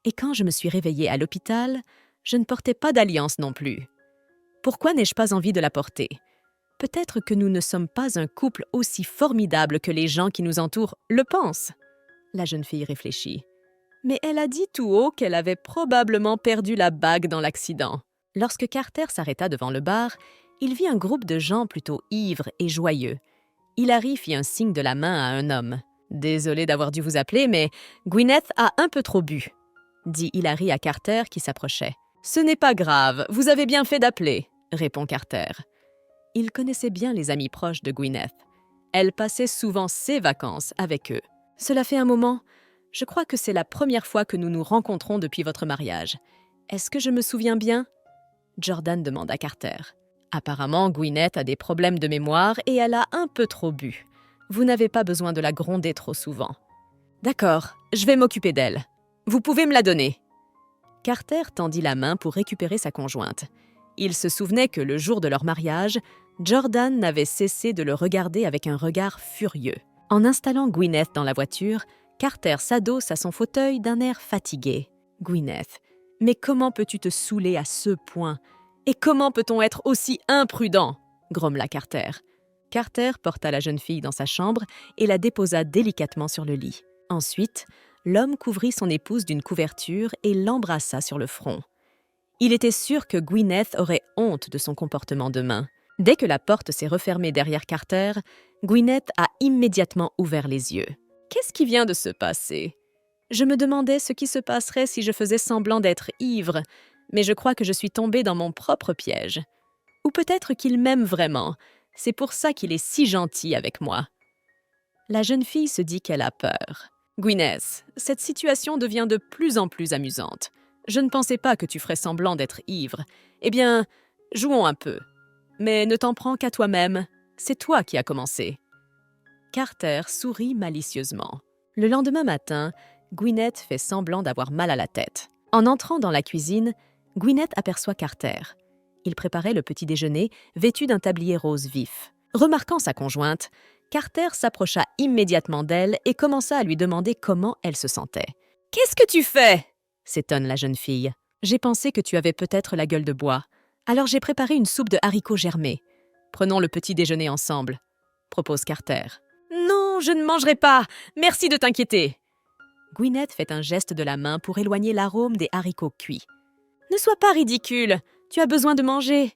Et quand je me suis réveillée à l'hôpital, je ne portais pas d'alliance non plus. Pourquoi n'ai-je pas envie de la porter? Peut-être que nous ne sommes pas un couple aussi formidable que les gens qui nous entourent le pensent. » La jeune fille réfléchit. Mais elle a dit tout haut qu'elle avait probablement perdu la bague dans l'accident. Lorsque Carter s'arrêta devant le bar, il vit un groupe de gens plutôt ivres et joyeux. Hilary fit un signe de la main à un homme. « Désolé d'avoir dû vous appeler, mais Gwyneth a un peu trop bu, » dit Hilary à Carter qui s'approchait. « Ce n'est pas grave, vous avez bien fait d'appeler, » répond Carter. Il connaissait bien les amis proches de Gwyneth. Elle passait souvent ses vacances avec eux. « Cela fait un moment. Je crois que c'est la première fois que nous nous rencontrons depuis votre mariage. Est-ce que je me souviens bien ?» Jordan demande à Carter. Apparemment, Gwyneth a des problèmes de mémoire et elle a un peu trop bu. Vous n'avez pas besoin de la gronder trop souvent. D'accord, je vais m'occuper d'elle. Vous pouvez me la donner. Carter tendit la main pour récupérer sa conjointe. Il se souvenait que le jour de leur mariage, Jordan n'avait cessé de le regarder avec un regard furieux. En installant Gwyneth dans la voiture, Carter s'adosse à son fauteuil d'un air fatigué. « Gwyneth, mais comment peux-tu te saouler à ce point? Et comment peut-on être aussi imprudent ?» grommela Carter. Carter porta la jeune fille dans sa chambre et la déposa délicatement sur le lit. Ensuite, l'homme couvrit son épouse d'une couverture et l'embrassa sur le front. Il était sûr que Gwyneth aurait honte de son comportement demain. Dès que la porte s'est refermée derrière Carter, Gwyneth a immédiatement ouvert les yeux. « Qu'est-ce qui vient de se passer? Je me demandais ce qui se passerait si je faisais semblant d'être ivre, mais je crois que je suis tombée dans mon propre piège. Ou peut-être qu'il m'aime vraiment. C'est pour ça qu'il est si gentil avec moi. » La jeune fille se dit qu'elle a peur. « Gwyneth, cette situation devient de plus en plus amusante. Je ne pensais pas que tu ferais semblant d'être ivre. Eh bien, jouons un peu. Mais ne t'en prends qu'à toi-même. C'est toi qui as commencé. » Carter sourit malicieusement. Le lendemain matin, Gwyneth fait semblant d'avoir mal à la tête. En entrant dans la cuisine, Gwyneth aperçoit Carter. Il préparait le petit déjeuner, vêtu d'un tablier rose vif. Remarquant sa conjointe, Carter s'approcha immédiatement d'elle et commença à lui demander comment elle se sentait. « Qu'est-ce que tu fais ?» s'étonne la jeune fille. « J'ai pensé que tu avais peut-être la gueule de bois. Alors j'ai préparé une soupe de haricots germés. Prenons le petit déjeuner ensemble, » propose Carter. « Non, je ne mangerai pas. Merci de t'inquiéter. » Gwyneth fait un geste de la main pour éloigner l'arôme des haricots cuits. « Ne sois pas ridicule. Tu as besoin de manger.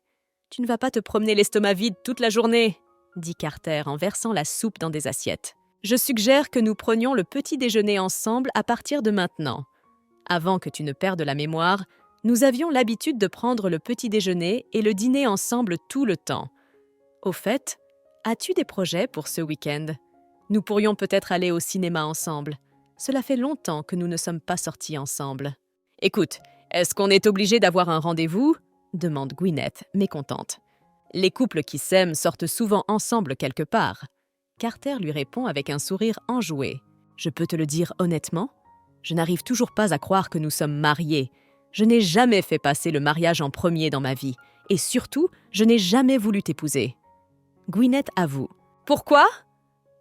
Tu ne vas pas te promener l'estomac vide toute la journée, » dit Carter en versant la soupe dans des assiettes. « Je suggère que nous prenions le petit déjeuner ensemble à partir de maintenant. Avant que tu ne perdes la mémoire, nous avions l'habitude de prendre le petit déjeuner et le dîner ensemble tout le temps. Au fait, as-tu des projets pour ce week-end? Nous pourrions peut-être aller au cinéma ensemble. Cela fait longtemps que nous ne sommes pas sortis ensemble. »« Écoute, est-ce qu'on est obligé d'avoir un rendez-vous ?» demande Gwyneth, mécontente. « Les couples qui s'aiment sortent souvent ensemble quelque part. » Carter lui répond avec un sourire enjoué. « Je peux te le dire honnêtement? Je n'arrive toujours pas à croire que nous sommes mariés. Je n'ai jamais fait passer le mariage en premier dans ma vie. Et surtout, je n'ai jamais voulu t'épouser. » Gwyneth avoue. « Pourquoi ?»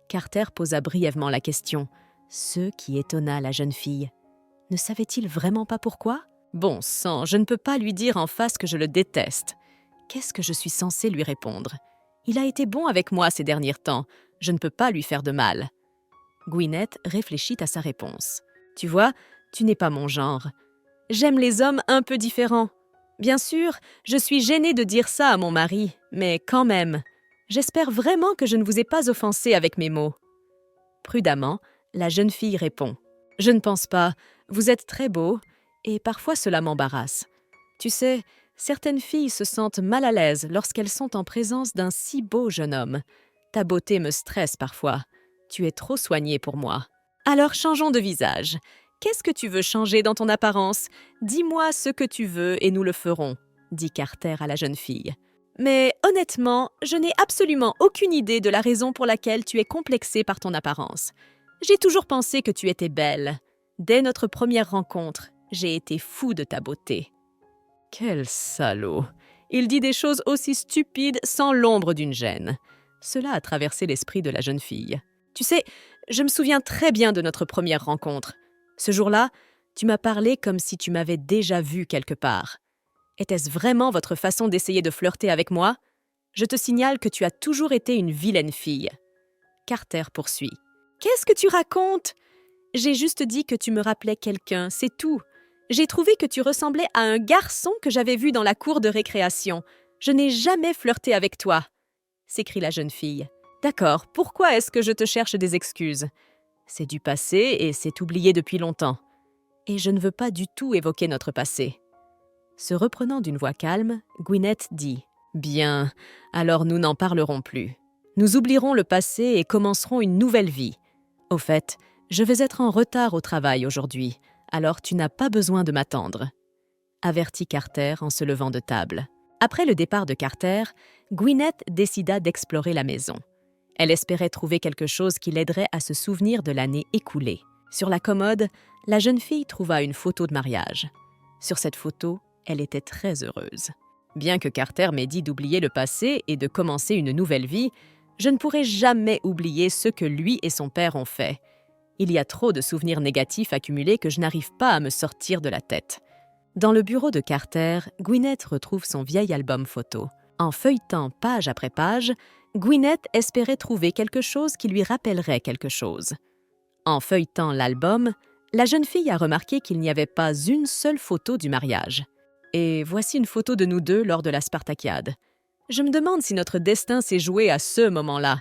Carter posa brièvement la question, ce qui étonna la jeune fille. Ne savait-il vraiment pas pourquoi? Bon sang, je ne peux pas lui dire en face que je le déteste. Qu'est-ce que je suis censée lui répondre? Il a été bon avec moi ces derniers temps. Je ne peux pas lui faire de mal. Gwyneth réfléchit à sa réponse. Tu vois, tu n'es pas mon genre. J'aime les hommes un peu différents. Bien sûr, je suis gênée de dire ça à mon mari, mais quand même, j'espère vraiment que je ne vous ai pas offensé avec mes mots. Prudemment, la jeune fille répond. Je ne pense pas. Vous êtes très beau, et parfois cela m'embarrasse. Tu sais, certaines filles se sentent mal à l'aise lorsqu'elles sont en présence d'un si beau jeune homme. Ta beauté me stresse parfois. Tu es trop soignée pour moi. Alors changeons de visage. Qu'est-ce que tu veux changer dans ton apparence? Dis-moi ce que tu veux et nous le ferons, dit Carter à la jeune fille. Mais honnêtement, je n'ai absolument aucune idée de la raison pour laquelle tu es complexée par ton apparence. J'ai toujours pensé que tu étais belle. Dès notre première rencontre, j'ai été fou de ta beauté. » Quel salaud! Il dit des choses aussi stupides sans l'ombre d'une gêne. Cela a traversé l'esprit de la jeune fille. Tu sais, je me souviens très bien de notre première rencontre. Ce jour-là, tu m'as parlé comme si tu m'avais déjà vu quelque part. Était-ce vraiment votre façon d'essayer de flirter avec moi? Je te signale que tu as toujours été une vilaine fille. Carter poursuit. Qu'est-ce que tu racontes? J'ai juste dit que tu me rappelais quelqu'un, c'est tout. J'ai trouvé que tu ressemblais à un garçon que j'avais vu dans la cour de récréation. Je n'ai jamais flirté avec toi, s'écrie la jeune fille. D'accord, pourquoi est-ce que je te cherche des excuses? C'est du passé et c'est oublié depuis longtemps. Et je ne veux pas du tout évoquer notre passé. Se reprenant d'une voix calme, Gwyneth dit « Bien, alors nous n'en parlerons plus. Nous oublierons le passé et commencerons une nouvelle vie. Au fait, je vais être en retard au travail aujourd'hui, alors tu n'as pas besoin de m'attendre. » avertit Carter en se levant de table. Après le départ de Carter, Gwyneth décida d'explorer la maison. Elle espérait trouver quelque chose qui l'aiderait à se souvenir de l'année écoulée. Sur la commode, la jeune fille trouva une photo de mariage. Sur cette photo, elle était très heureuse. Bien que Carter m'ait dit d'oublier le passé et de commencer une nouvelle vie, je ne pourrai jamais oublier ce que lui et son père ont fait. Il y a trop de souvenirs négatifs accumulés que je n'arrive pas à me sortir de la tête. Dans le bureau de Carter, Gwyneth retrouve son vieil album photo. En feuilletant page après page, Gwyneth espérait trouver quelque chose qui lui rappellerait quelque chose. En feuilletant l'album, la jeune fille a remarqué qu'il n'y avait pas une seule photo du mariage. Et voici une photo de nous deux lors de la Spartakiade. Je me demande si notre destin s'est joué à ce moment-là.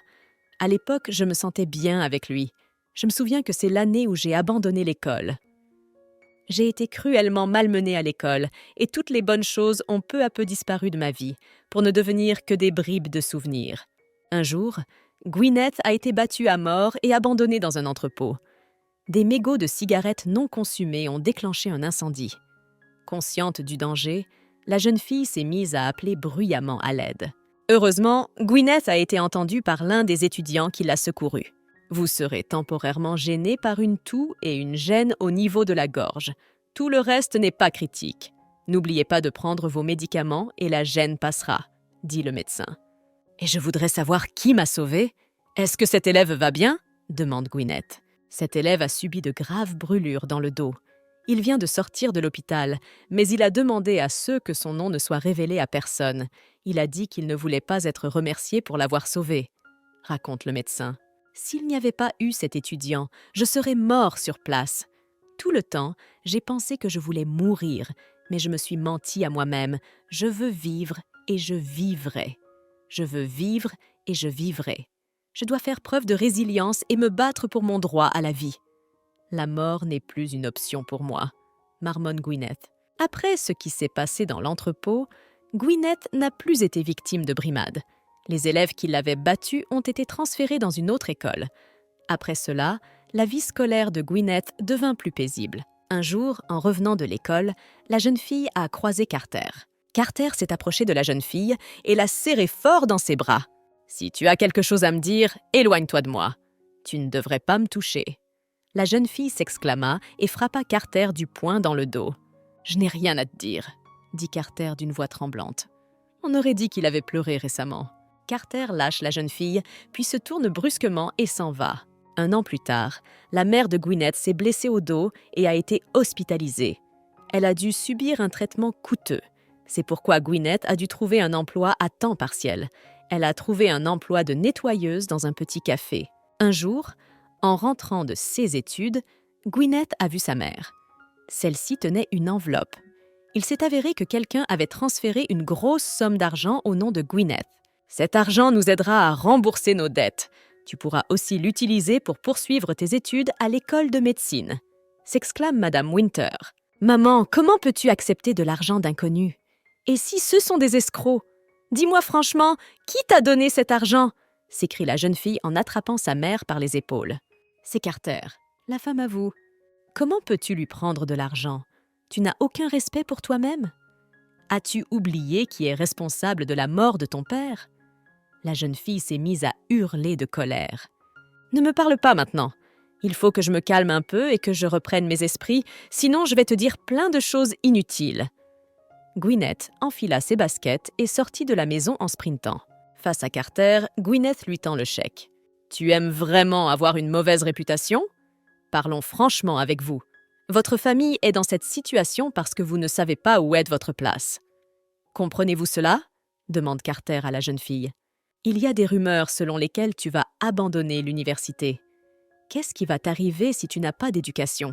À l'époque, je me sentais bien avec lui. Je me souviens que c'est l'année où j'ai abandonné l'école. J'ai été cruellement malmenée à l'école et toutes les bonnes choses ont peu à peu disparu de ma vie pour ne devenir que des bribes de souvenirs. Un jour, Gwyneth a été battue à mort et abandonnée dans un entrepôt. Des mégots de cigarettes non consumés ont déclenché un incendie. Consciente du danger, la jeune fille s'est mise à appeler bruyamment à l'aide. Heureusement, Gwyneth a été entendue par l'un des étudiants qui l'a secourue. Vous serez temporairement gêné par une toux et une gêne au niveau de la gorge. Tout le reste n'est pas critique. N'oubliez pas de prendre vos médicaments et la gêne passera, dit le médecin. Et je voudrais savoir qui m'a sauvée. Est-ce que cet élève va bien? Demande Gwyneth. Cet élève a subi de graves brûlures dans le dos. Il vient de sortir de l'hôpital, mais il a demandé à ceux que son nom ne soit révélé à personne. Il a dit qu'il ne voulait pas être remercié pour l'avoir sauvé, raconte le médecin. S'il n'y avait pas eu cet étudiant, je serais mort sur place. Tout le temps, j'ai pensé que je voulais mourir, mais je me suis menti à moi-même. Je veux vivre et je vivrai. Je veux vivre et je vivrai. Je dois faire preuve de résilience et me battre pour mon droit à la vie. La mort n'est plus une option pour moi, marmonne Gwyneth. Après ce qui s'est passé dans l'entrepôt, Gwyneth n'a plus été victime de brimades. Les élèves qui l'avaient battue ont été transférés dans une autre école. Après cela, la vie scolaire de Gwyneth devint plus paisible. Un jour, en revenant de l'école, la jeune fille a croisé Carter. Carter s'est approché de la jeune fille et l'a serrée fort dans ses bras. « Si tu as quelque chose à me dire, éloigne-toi de moi. Tu ne devrais pas me toucher. » La jeune fille s'exclama et frappa Carter du poing dans le dos. « Je n'ai rien à te dire, » dit Carter d'une voix tremblante. On aurait dit qu'il avait pleuré récemment. Carter lâche la jeune fille, puis se tourne brusquement et s'en va. Un an plus tard, la mère de Gwyneth s'est blessée au dos et a été hospitalisée. Elle a dû subir un traitement coûteux. C'est pourquoi Gwyneth a dû trouver un emploi à temps partiel. Elle a trouvé un emploi de nettoyeuse dans un petit café. Un jour, en rentrant de ses études, Gwyneth a vu sa mère. Celle-ci tenait une enveloppe. Il s'est avéré que quelqu'un avait transféré une grosse somme d'argent au nom de Gwyneth. « Cet argent nous aidera à rembourser nos dettes. Tu pourras aussi l'utiliser pour poursuivre tes études à l'école de médecine. » s'exclame Madame Winter. « Maman, comment peux-tu accepter de l'argent d'inconnus? Et si ce sont des escrocs? Dis-moi franchement, qui t'a donné cet argent ?» s'écrie la jeune fille en attrapant sa mère par les épaules. « C'est Carter, la femme à vous. Comment peux-tu lui prendre de l'argent? Tu n'as aucun respect pour toi-même? » As-tu oublié qui est responsable de la mort de ton père ?» La jeune fille s'est mise à hurler de colère. « Ne me parle pas maintenant. Il faut que je me calme un peu et que je reprenne mes esprits, sinon je vais te dire plein de choses inutiles. » Gwyneth enfila ses baskets et sortit de la maison en sprintant. Face à Carter, Gwyneth lui tend le chèque. « Tu aimes vraiment avoir une mauvaise réputation ? Parlons franchement avec vous. Votre famille est dans cette situation parce que vous ne savez pas où est votre place. Comprenez-vous cela ? Demande Carter à la jeune fille. Il y a des rumeurs selon lesquelles tu vas abandonner l'université. Qu'est-ce qui va t'arriver si tu n'as pas d'éducation ?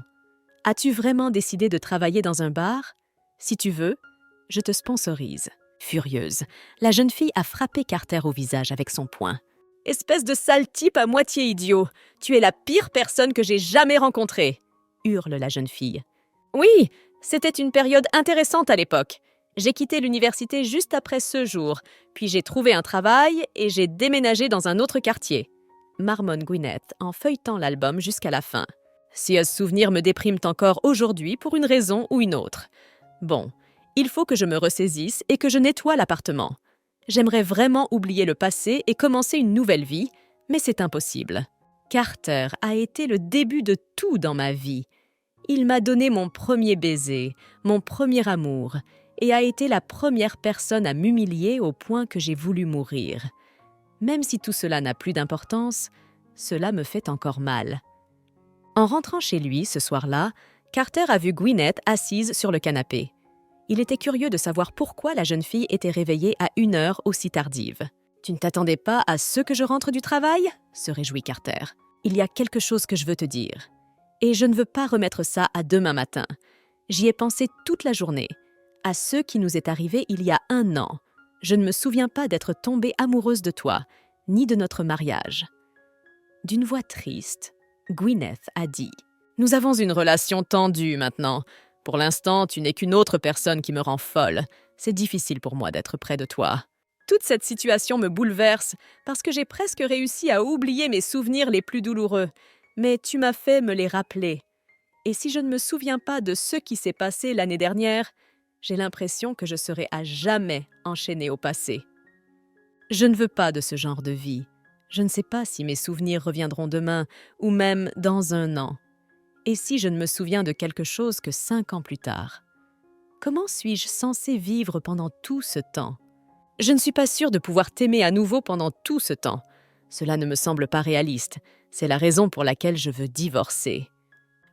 As-tu vraiment décidé de travailler dans un bar ? Si tu veux, je te sponsorise. » Furieuse, la jeune fille a frappé Carter au visage avec son poing. « Espèce de sale type à moitié idiot! Tu es la pire personne que j'ai jamais rencontrée !» hurle la jeune fille. « Oui, c'était une période intéressante à l'époque. J'ai quitté l'université juste après ce jour, puis j'ai trouvé un travail et j'ai déménagé dans un autre quartier. » marmonne Gwyneth en feuilletant l'album jusqu'à la fin. « Si ce souvenir me déprime encore aujourd'hui pour une raison ou une autre. Bon, il faut que je me ressaisisse et que je nettoie l'appartement. J'aimerais vraiment oublier le passé et commencer une nouvelle vie, mais c'est impossible. Carter a été le début de tout dans ma vie. Il m'a donné mon premier baiser, mon premier amour, et a été la première personne à m'humilier au point que j'ai voulu mourir. Même si tout cela n'a plus d'importance, cela me fait encore mal. » En rentrant chez lui ce soir-là, Carter a vu Gwyneth assise sur le canapé. Il était curieux de savoir pourquoi la jeune fille était réveillée à une heure aussi tardive. « Tu ne t'attendais pas à ce que je rentre du travail ?» se réjouit Carter. « Il y a quelque chose que je veux te dire. Et je ne veux pas remettre ça à demain matin. J'y ai pensé toute la journée. À ce qui nous est arrivé il y a 1 an. Je ne me souviens pas d'être tombée amoureuse de toi, ni de notre mariage. » D'une voix triste, Gwyneth a dit « Nous avons une relation tendue maintenant. Pour l'instant, tu n'es qu'une autre personne qui me rend folle. C'est difficile pour moi d'être près de toi. Toute cette situation me bouleverse parce que j'ai presque réussi à oublier mes souvenirs les plus douloureux. Mais tu m'as fait me les rappeler. Et si je ne me souviens pas de ce qui s'est passé l'année dernière, j'ai l'impression que je serai à jamais enchaînée au passé. Je ne veux pas de ce genre de vie. Je ne sais pas si mes souvenirs reviendront demain ou même dans 1 an. Et si je ne me souviens de quelque chose que 5 ans plus tard? Comment suis-je censée vivre pendant tout ce temps? Je ne suis pas sûre de pouvoir t'aimer à nouveau pendant tout ce temps. Cela ne me semble pas réaliste. C'est la raison pour laquelle je veux divorcer.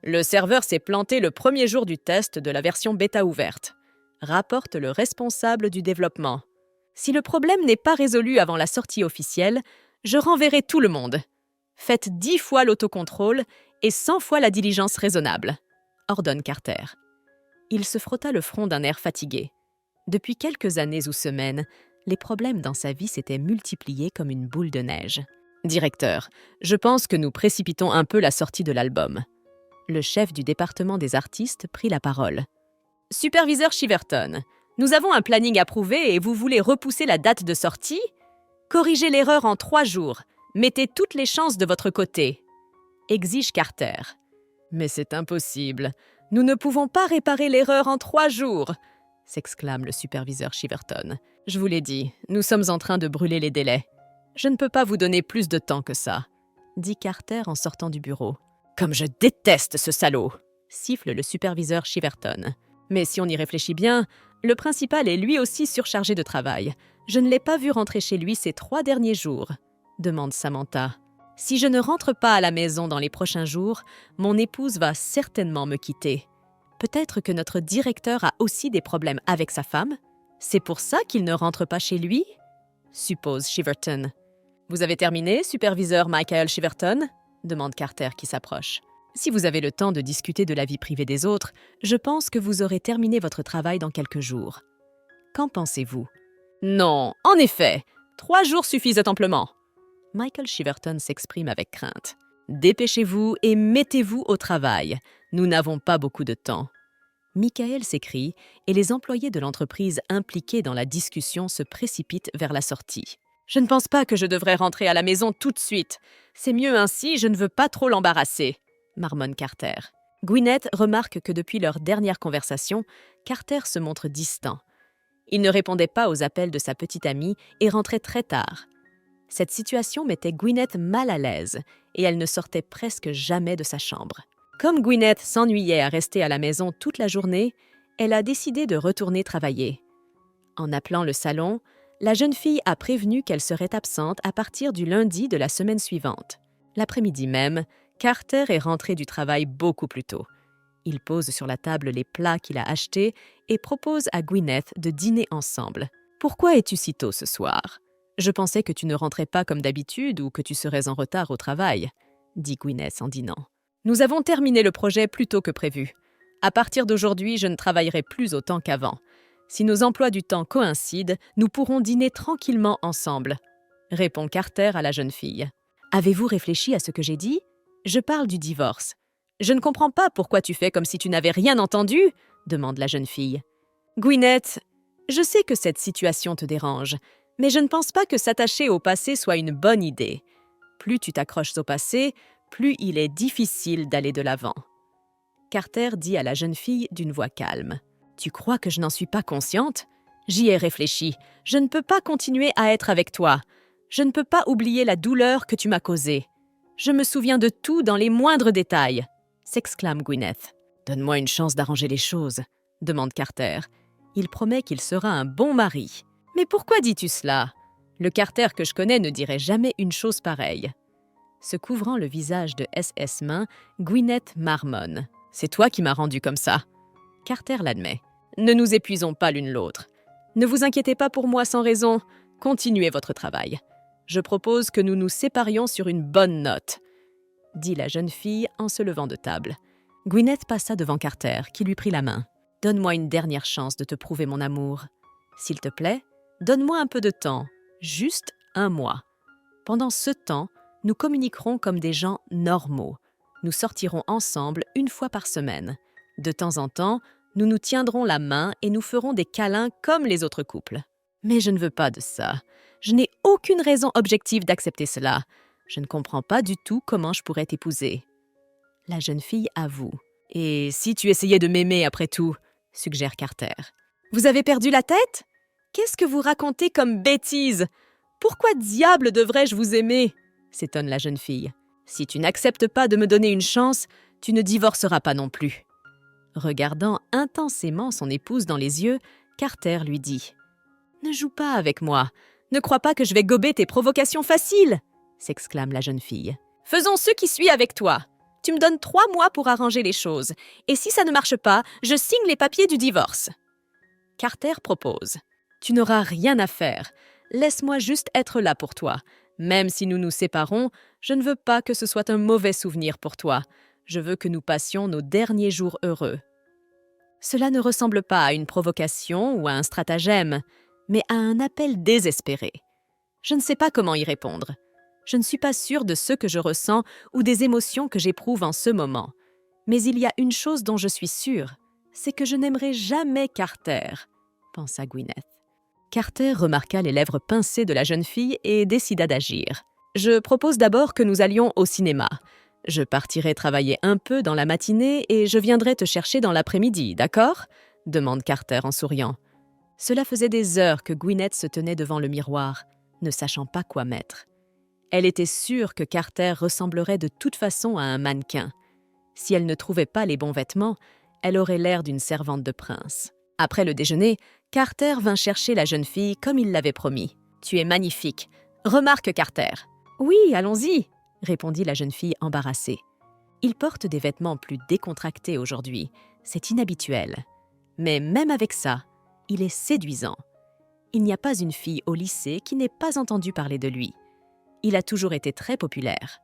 Le serveur s'est planté le premier jour du test de la version bêta ouverte, rapporte le responsable du développement. Si le problème n'est pas résolu avant la sortie officielle, je renverrai tout le monde. Faites 10 fois l'autocontrôle et 100 fois la diligence raisonnable, ordonne Carter. Il se frotta le front d'un air fatigué. Depuis quelques années ou semaines, les problèmes dans sa vie s'étaient multipliés comme une boule de neige. Directeur, je pense que nous précipitons un peu la sortie de l'album. Le chef du département des artistes prit la parole. Superviseur Shiverton, nous avons un planning approuvé et vous voulez repousser la date de sortie? Corrigez l'erreur en 3 jours. Mettez toutes les chances de votre côté, exige Carter. Mais c'est impossible. Nous ne pouvons pas réparer l'erreur en 3 jours, s'exclame le superviseur Shiverton. Je vous l'ai dit, nous sommes en train de brûler les délais. Je ne peux pas vous donner plus de temps que ça, dit Carter en sortant du bureau. Comme je déteste ce salaud, siffle le superviseur Shiverton. Mais si on y réfléchit bien, le principal est lui aussi surchargé de travail. Je ne l'ai pas vu rentrer chez lui ces 3 derniers jours, demande Samantha. Si je ne rentre pas à la maison dans les prochains jours, mon épouse va certainement me quitter. Peut-être que notre directeur a aussi des problèmes avec sa femme? C'est pour ça qu'il ne rentre pas chez lui? Suppose Shiverton. Vous avez terminé, superviseur Michael Shiverton? Demande Carter qui s'approche. Si vous avez le temps de discuter de la vie privée des autres, je pense que vous aurez terminé votre travail dans quelques jours. Qu'en pensez-vous? Non, en effet, 3 jours suffisent amplement. Michael Shiverton s'exprime avec crainte. Dépêchez-vous et mettez-vous au travail. Nous n'avons pas beaucoup de temps. Michael s'écrie et les employés de l'entreprise impliqués dans la discussion se précipitent vers la sortie. Je ne pense pas que je devrais rentrer à la maison tout de suite. C'est mieux ainsi, je ne veux pas trop l'embarrasser, marmonne Carter. Gwyneth remarque que depuis leur dernière conversation, Carter se montre distant. Il ne répondait pas aux appels de sa petite amie et rentrait très tard. Cette situation mettait Gwyneth mal à l'aise et elle ne sortait presque jamais de sa chambre. Comme Gwyneth s'ennuyait à rester à la maison toute la journée, elle a décidé de retourner travailler. En appelant le salon, la jeune fille a prévenu qu'elle serait absente à partir du lundi de la semaine suivante. L'après-midi même, Carter est rentré du travail beaucoup plus tôt. Il pose sur la table les plats qu'il a achetés et propose à Gwyneth de dîner ensemble. « Pourquoi es-tu si tôt ce soir ? Je pensais que tu ne rentrais pas comme d'habitude ou que tu serais en retard au travail, » dit Gwyneth en dînant. « Nous avons terminé le projet plus tôt que prévu. À partir d'aujourd'hui, je ne travaillerai plus autant qu'avant. Si nos emplois du temps coïncident, nous pourrons dîner tranquillement ensemble, » répond Carter à la jeune fille. « Avez-vous réfléchi à ce que j'ai dit ? Je parle du divorce. »« Je ne comprends pas pourquoi tu fais comme si tu n'avais rien entendu ?» demande la jeune fille. « Gwyneth, je sais que cette situation te dérange, mais je ne pense pas que s'attacher au passé soit une bonne idée. Plus tu t'accroches au passé, plus il est difficile d'aller de l'avant. » Carter dit à la jeune fille d'une voix calme. « Tu crois que je n'en suis pas consciente ? J'y ai réfléchi. Je ne peux pas continuer à être avec toi. Je ne peux pas oublier la douleur que tu m'as causée. Je me souviens de tout dans les moindres détails, » s'exclame Gwyneth. « Donne-moi une chance d'arranger les choses, » demande Carter. Il promet qu'il sera un bon mari. « Mais pourquoi dis-tu cela ? Le Carter que je connais ne dirait jamais une chose pareille. » Se couvrant le visage de SS main, Gwyneth marmonne. « C'est toi qui m'as rendu comme ça. » Carter l'admet. « Ne nous épuisons pas l'une l'autre. Ne vous inquiétez pas pour moi sans raison. Continuez votre travail. Je propose que nous nous séparions sur une bonne note, » dit la jeune fille en se levant de table. Gwyneth passa devant Carter, qui lui prit la main. « Donne-moi une dernière chance de te prouver mon amour. S'il te plaît, donne-moi un peu de temps, juste 1 mois. Pendant ce temps, nous communiquerons comme des gens normaux. Nous sortirons ensemble 1 fois par semaine. De temps en temps, nous nous tiendrons la main et nous ferons des câlins comme les autres couples. Mais je ne veux pas de ça. Je n'ai aucune raison objective d'accepter cela. Je ne comprends pas du tout comment je pourrais t'épouser. » La jeune fille avoue. « Et si tu essayais de m'aimer après tout ?» suggère Carter. « Vous avez perdu la tête ? Qu'est-ce que vous racontez comme bêtises ? Pourquoi diable devrais-je vous aimer ?» s'étonne la jeune fille. « Si tu n'acceptes pas de me donner une chance, tu ne divorceras pas non plus. » Regardant intensément son épouse dans les yeux, Carter lui dit « Ne joue pas avec moi. Ne crois pas que je vais gober tes provocations faciles !» s'exclame la jeune fille. « Faisons ce qui suit avec toi. Tu me donnes 3 mois pour arranger les choses. Et si ça ne marche pas, je signe les papiers du divorce. » Carter propose. « Tu n'auras rien à faire. Laisse-moi juste être là pour toi. Même si nous nous séparons, je ne veux pas que ce soit un mauvais souvenir pour toi. Je veux que nous passions nos derniers jours heureux. » Cela ne ressemble pas à une provocation ou à un stratagème, mais à un appel désespéré. Je ne sais pas comment y répondre. Je ne suis pas sûre de ce que je ressens ou des émotions que j'éprouve en ce moment. Mais il y a une chose dont je suis sûre, c'est que je n'aimerai jamais Carter, pensa Gwyneth. Carter remarqua les lèvres pincées de la jeune fille et décida d'agir. « Je propose d'abord que nous allions au cinéma. Je partirai travailler un peu dans la matinée et je viendrai te chercher dans l'après-midi, d'accord ?» demande Carter en souriant. Cela faisait des heures que Gwyneth se tenait devant le miroir, ne sachant pas quoi mettre. Elle était sûre que Carter ressemblerait de toute façon à un mannequin. Si elle ne trouvait pas les bons vêtements, elle aurait l'air d'une servante de prince. Après le déjeuner, Carter vint chercher la jeune fille comme il l'avait promis. « Tu es magnifique. Remarque, Carter. »« Oui, allons-y, » répondit la jeune fille embarrassée. Il porte des vêtements plus décontractés aujourd'hui. C'est inhabituel. Mais même avec ça, il est séduisant. Il n'y a pas une fille au lycée qui n'ait pas entendu parler de lui. Il a toujours été très populaire.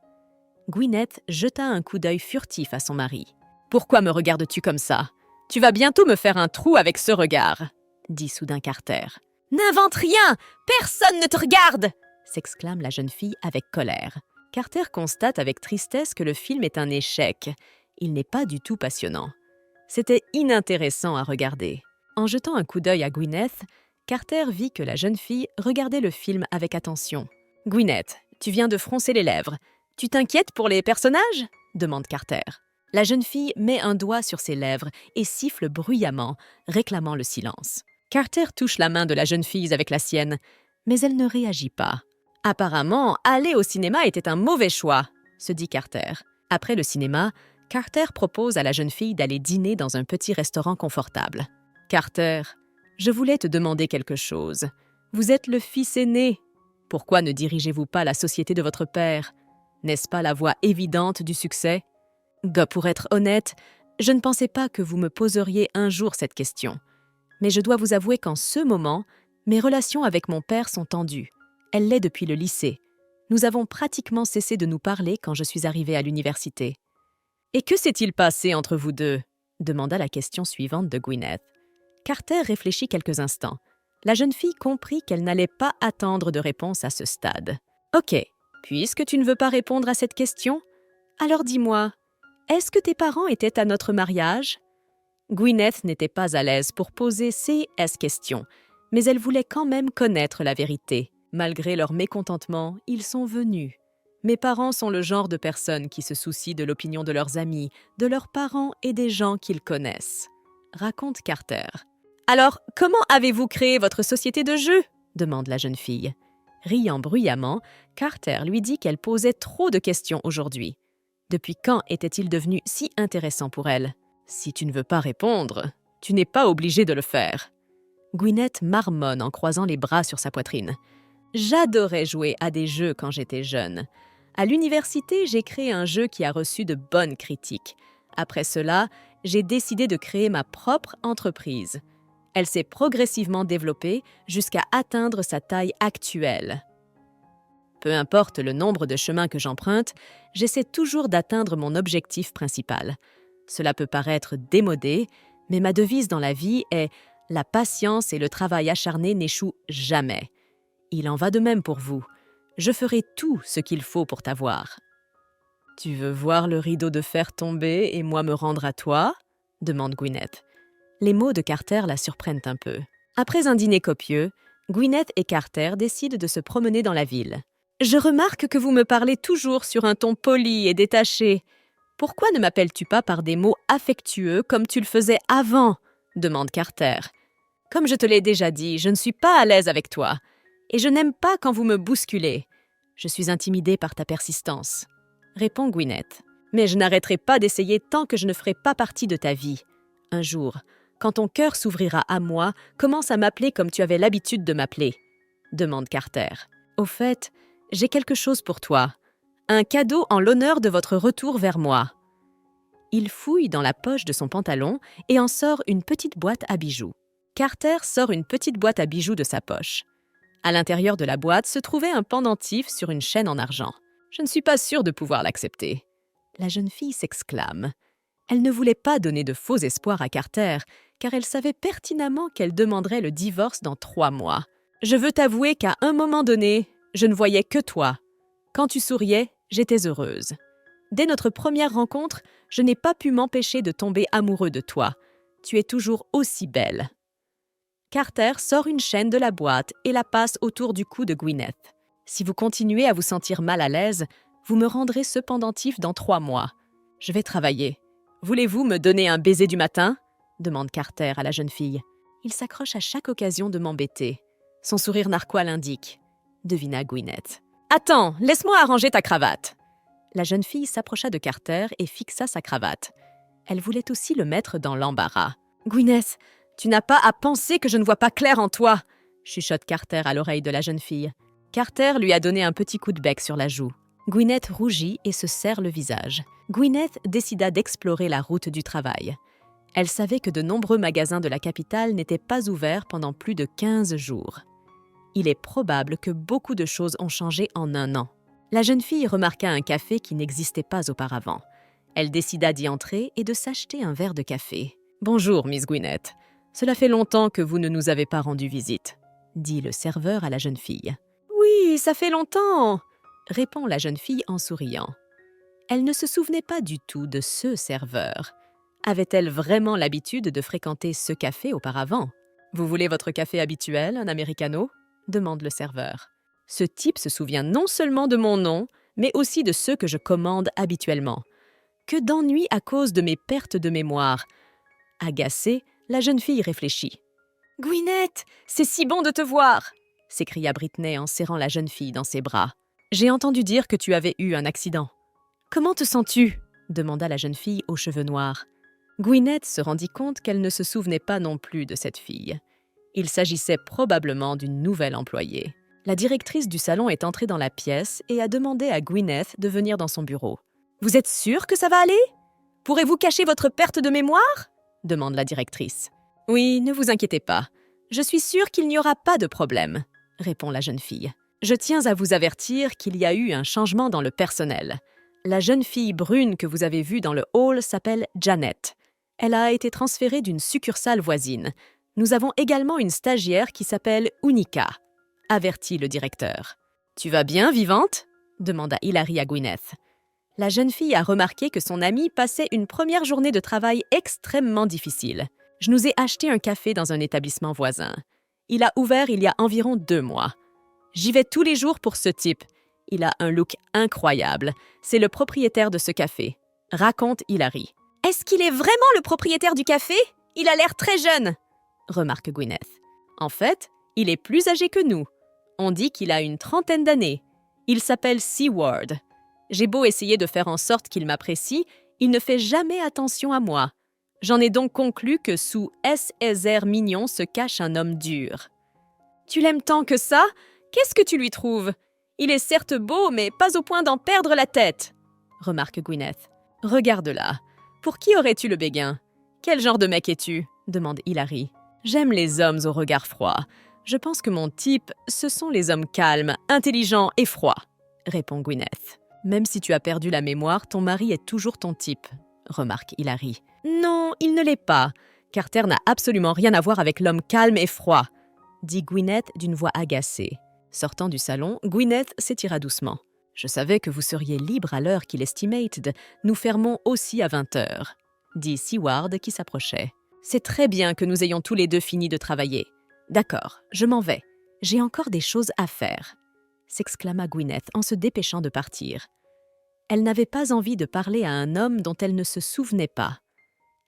Gwyneth jeta un coup d'œil furtif à son mari. « Pourquoi me regardes-tu comme ça ? Tu vas bientôt me faire un trou avec ce regard, » dit soudain Carter. « N'invente rien ! Personne ne te regarde !» s'exclame la jeune fille avec colère. Carter constate avec tristesse que le film est un échec. Il n'est pas du tout passionnant. C'était inintéressant à regarder. En jetant un coup d'œil à Gwyneth, Carter vit que la jeune fille regardait le film avec attention. « Gwyneth, tu viens de froncer les lèvres. Tu t'inquiètes pour les personnages ?» demande Carter. La jeune fille met un doigt sur ses lèvres et siffle bruyamment, réclamant le silence. Carter touche la main de la jeune fille avec la sienne, mais elle ne réagit pas. Apparemment, aller au cinéma était un mauvais choix, se dit Carter. Après le cinéma, Carter propose à la jeune fille d'aller dîner dans un petit restaurant confortable. Carter, je voulais te demander quelque chose. Vous êtes le fils aîné. Pourquoi ne dirigez-vous pas la société de votre père? N'est-ce pas la voie évidente du succès? Pour être honnête, je ne pensais pas que vous me poseriez un jour cette question. Mais je dois vous avouer qu'en ce moment, mes relations avec mon père sont tendues. Elle l'est depuis le lycée. Nous avons pratiquement cessé de nous parler quand je suis arrivée à l'université. « Et que s'est-il passé entre vous deux ?» demanda la question suivante de Gwyneth. Carter réfléchit quelques instants. La jeune fille comprit qu'elle n'allait pas attendre de réponse à ce stade. « Ok, puisque tu ne veux pas répondre à cette question, alors dis-moi, est-ce que tes parents étaient à notre mariage ?» Gwyneth n'était pas à l'aise pour poser ces questions, mais elle voulait quand même connaître la vérité. Malgré leur mécontentement, ils sont venus. Mes parents sont le genre de personnes qui se soucient de l'opinion de leurs amis, de leurs parents et des gens qu'ils connaissent, raconte Carter. Alors, comment avez-vous créé votre société de jeu? Demande la jeune fille. Riant bruyamment, Carter lui dit qu'elle posait trop de questions aujourd'hui. Depuis quand était-il devenu si intéressant pour elle? Si tu ne veux pas répondre, tu n'es pas obligé de le faire. Gwyneth marmonne en croisant les bras sur sa poitrine. J'adorais jouer à des jeux quand j'étais jeune. À l'université, j'ai créé un jeu qui a reçu de bonnes critiques. Après cela, j'ai décidé de créer ma propre entreprise. Elle s'est progressivement développée jusqu'à atteindre sa taille actuelle. Peu importe le nombre de chemins que j'emprunte, j'essaie toujours d'atteindre mon objectif principal. Cela peut paraître démodé, mais ma devise dans la vie est « La patience et le travail acharné n'échouent jamais ». Il en va de même pour vous. Je ferai tout ce qu'il faut pour t'avoir. « Tu veux voir le rideau de fer tomber et moi me rendre à toi ?» demande Gwyneth. Les mots de Carter la surprennent un peu. Après un dîner copieux, Gwyneth et Carter décident de se promener dans la ville. « Je remarque que vous me parlez toujours sur un ton poli et détaché. Pourquoi ne m'appelles-tu pas par des mots affectueux comme tu le faisais avant ?» demande Carter. « Comme je te l'ai déjà dit, je ne suis pas à l'aise avec toi. Et je n'aime pas quand vous me bousculez. Je suis intimidée par ta persistance. » Répond Gwyneth. « Mais je n'arrêterai pas d'essayer tant que je ne ferai pas partie de ta vie. Un jour, quand ton cœur s'ouvrira à moi, commence à m'appeler comme tu avais l'habitude de m'appeler. » demande Carter. « Au fait, j'ai quelque chose pour toi. Un cadeau en l'honneur de votre retour vers moi. » Il fouille dans la poche de son pantalon et en sort une petite boîte à bijoux. Carter sort une petite boîte à bijoux de sa poche. À l'intérieur de la boîte se trouvait un pendentif sur une chaîne en argent. « Je ne suis pas sûre de pouvoir l'accepter. » La jeune fille s'exclame. Elle ne voulait pas donner de faux espoirs à Carter, car elle savait pertinemment qu'elle demanderait le divorce dans 3 mois. « Je veux t'avouer qu'à un moment donné, je ne voyais que toi. Quand tu souriais, j'étais heureuse. Dès notre première rencontre, je n'ai pas pu m'empêcher de tomber amoureux de toi. Tu es toujours aussi belle. » Carter sort une chaîne de la boîte et la passe autour du cou de Gwyneth. « Si vous continuez à vous sentir mal à l'aise, vous me rendrez ce pendentif dans 3 mois. Je vais travailler. Voulez-vous me donner un baiser du matin ?» demande Carter à la jeune fille. « Il s'accroche à chaque occasion de m'embêter. Son sourire narquois l'indique, » devina Gwyneth. « Attends, laisse-moi arranger ta cravate. » La jeune fille s'approcha de Carter et fixa sa cravate. Elle voulait aussi le mettre dans l'embarras. « Gwyneth, tu n'as pas à penser que je ne vois pas clair en toi !» chuchote Carter à l'oreille de la jeune fille. Carter lui a donné un petit coup de bec sur la joue. Gwyneth rougit et se serre le visage. Gwyneth décida d'explorer la route du travail. Elle savait que de nombreux magasins de la capitale n'étaient pas ouverts pendant plus de 15 jours. Il est probable que beaucoup de choses ont changé en 1 an. La jeune fille remarqua un café qui n'existait pas auparavant. Elle décida d'y entrer et de s'acheter un verre de café. « Bonjour, Miss Gwyneth. Cela fait longtemps que vous ne nous avez pas rendu visite, » dit le serveur à la jeune fille. « Oui, ça fait longtemps !» répond la jeune fille en souriant. Elle ne se souvenait pas du tout de ce serveur. Avait-elle vraiment l'habitude de fréquenter ce café auparavant? « Vous voulez votre café habituel, un americano ?» demande le serveur. Ce type se souvient non seulement de mon nom, mais aussi de ceux que je commande habituellement. Que d'ennui à cause de mes pertes de mémoire. Agacée, la jeune fille réfléchit. « Gwyneth, c'est si bon de te voir s'écria Britney en serrant la jeune fille dans ses bras. J'ai entendu dire que tu avais eu un accident. Comment te sens-tu demanda la jeune fille aux cheveux noirs. Gwyneth se rendit compte qu'elle ne se souvenait pas non plus de cette fille. Il s'agissait probablement d'une nouvelle employée. La directrice du salon est entrée dans la pièce et a demandé à Gwyneth de venir dans son bureau. « Vous êtes sûre que ça va aller? Pourrez-vous cacher votre perte de mémoire ?» demande la directrice. « Oui, ne vous inquiétez pas. Je suis sûre qu'il n'y aura pas de problème. » répond la jeune fille. « Je tiens à vous avertir qu'il y a eu un changement dans le personnel. La jeune fille brune que vous avez vue dans le hall s'appelle Janet. Elle a été transférée d'une succursale voisine. Nous avons également une stagiaire qui s'appelle Unica, avertit le directeur. « Tu vas bien, vivante ?» demanda Hilary à Gwyneth. La jeune fille a remarqué que son amie passait une première journée de travail extrêmement difficile. « Je nous ai acheté un café dans un établissement voisin. Il a ouvert il y a environ 2 mois. J'y vais tous les jours pour ce type. Il a un look incroyable. C'est le propriétaire de ce café, » raconte Hilary. « Est-ce qu'il est vraiment le propriétaire du café? Il a l'air très jeune !» remarque Gwyneth. « En fait, il est plus âgé que nous. On dit qu'il a une 30aine d'années. Il s'appelle Seward. J'ai beau essayer de faire en sorte qu'il m'apprécie, il ne fait jamais attention à moi. J'en ai donc conclu que sous S.S.R. mignon se cache un homme dur. »« Tu l'aimes tant que ça? Qu'est-ce que tu lui trouves? Il est certes beau, mais pas au point d'en perdre la tête, » remarque Gwyneth. « Regarde-la. Pour qui aurais-tu le béguin? Quel genre de mec es-tu? » demande Hilary. « J'aime les hommes au regard froid. Je pense que mon type, ce sont les hommes calmes, intelligents et froids, » répond Gwyneth. « Même si tu as perdu la mémoire, ton mari est toujours ton type, » remarque Hilary. « Non, il ne l'est pas. Carter n'a absolument rien à voir avec l'homme calme et froid, » dit Gwyneth d'une voix agacée. Sortant du salon, Gwyneth s'étira doucement. « Je savais que vous seriez libre à l'heure qu'il estimated. Nous fermons aussi à 20h, » dit Seward qui s'approchait. « C'est très bien que nous ayons tous les deux fini de travailler. D'accord, je m'en vais. J'ai encore des choses à faire, » s'exclama Gwyneth en se dépêchant de partir. Elle n'avait pas envie de parler à un homme dont elle ne se souvenait pas.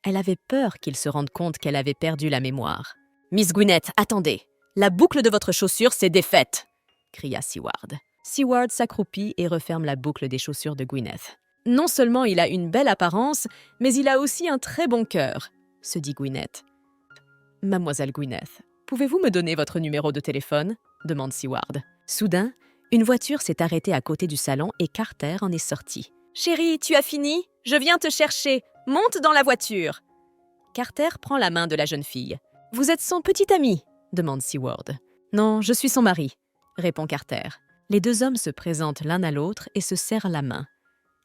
Elle avait peur qu'il se rende compte qu'elle avait perdu la mémoire. « Miss Gwyneth, attendez! La boucle de votre chaussure s'est défaite !» cria Seward. Seward s'accroupit et referme la boucle des chaussures de Gwyneth. « Non seulement il a une belle apparence, mais il a aussi un très bon cœur, » se dit Gwyneth. « Mademoiselle Gwyneth, pouvez-vous me donner votre numéro de téléphone ?» demande Seward. Soudain, une voiture s'est arrêtée à côté du salon et Carter en est sorti. « Chérie, tu as fini? Je viens te chercher. Monte dans la voiture !» Carter prend la main de la jeune fille. « Vous êtes son petit ami ?» demande Seward. « Non, je suis son mari », répond Carter. Les 2 hommes se présentent l'un à l'autre et se serrent la main.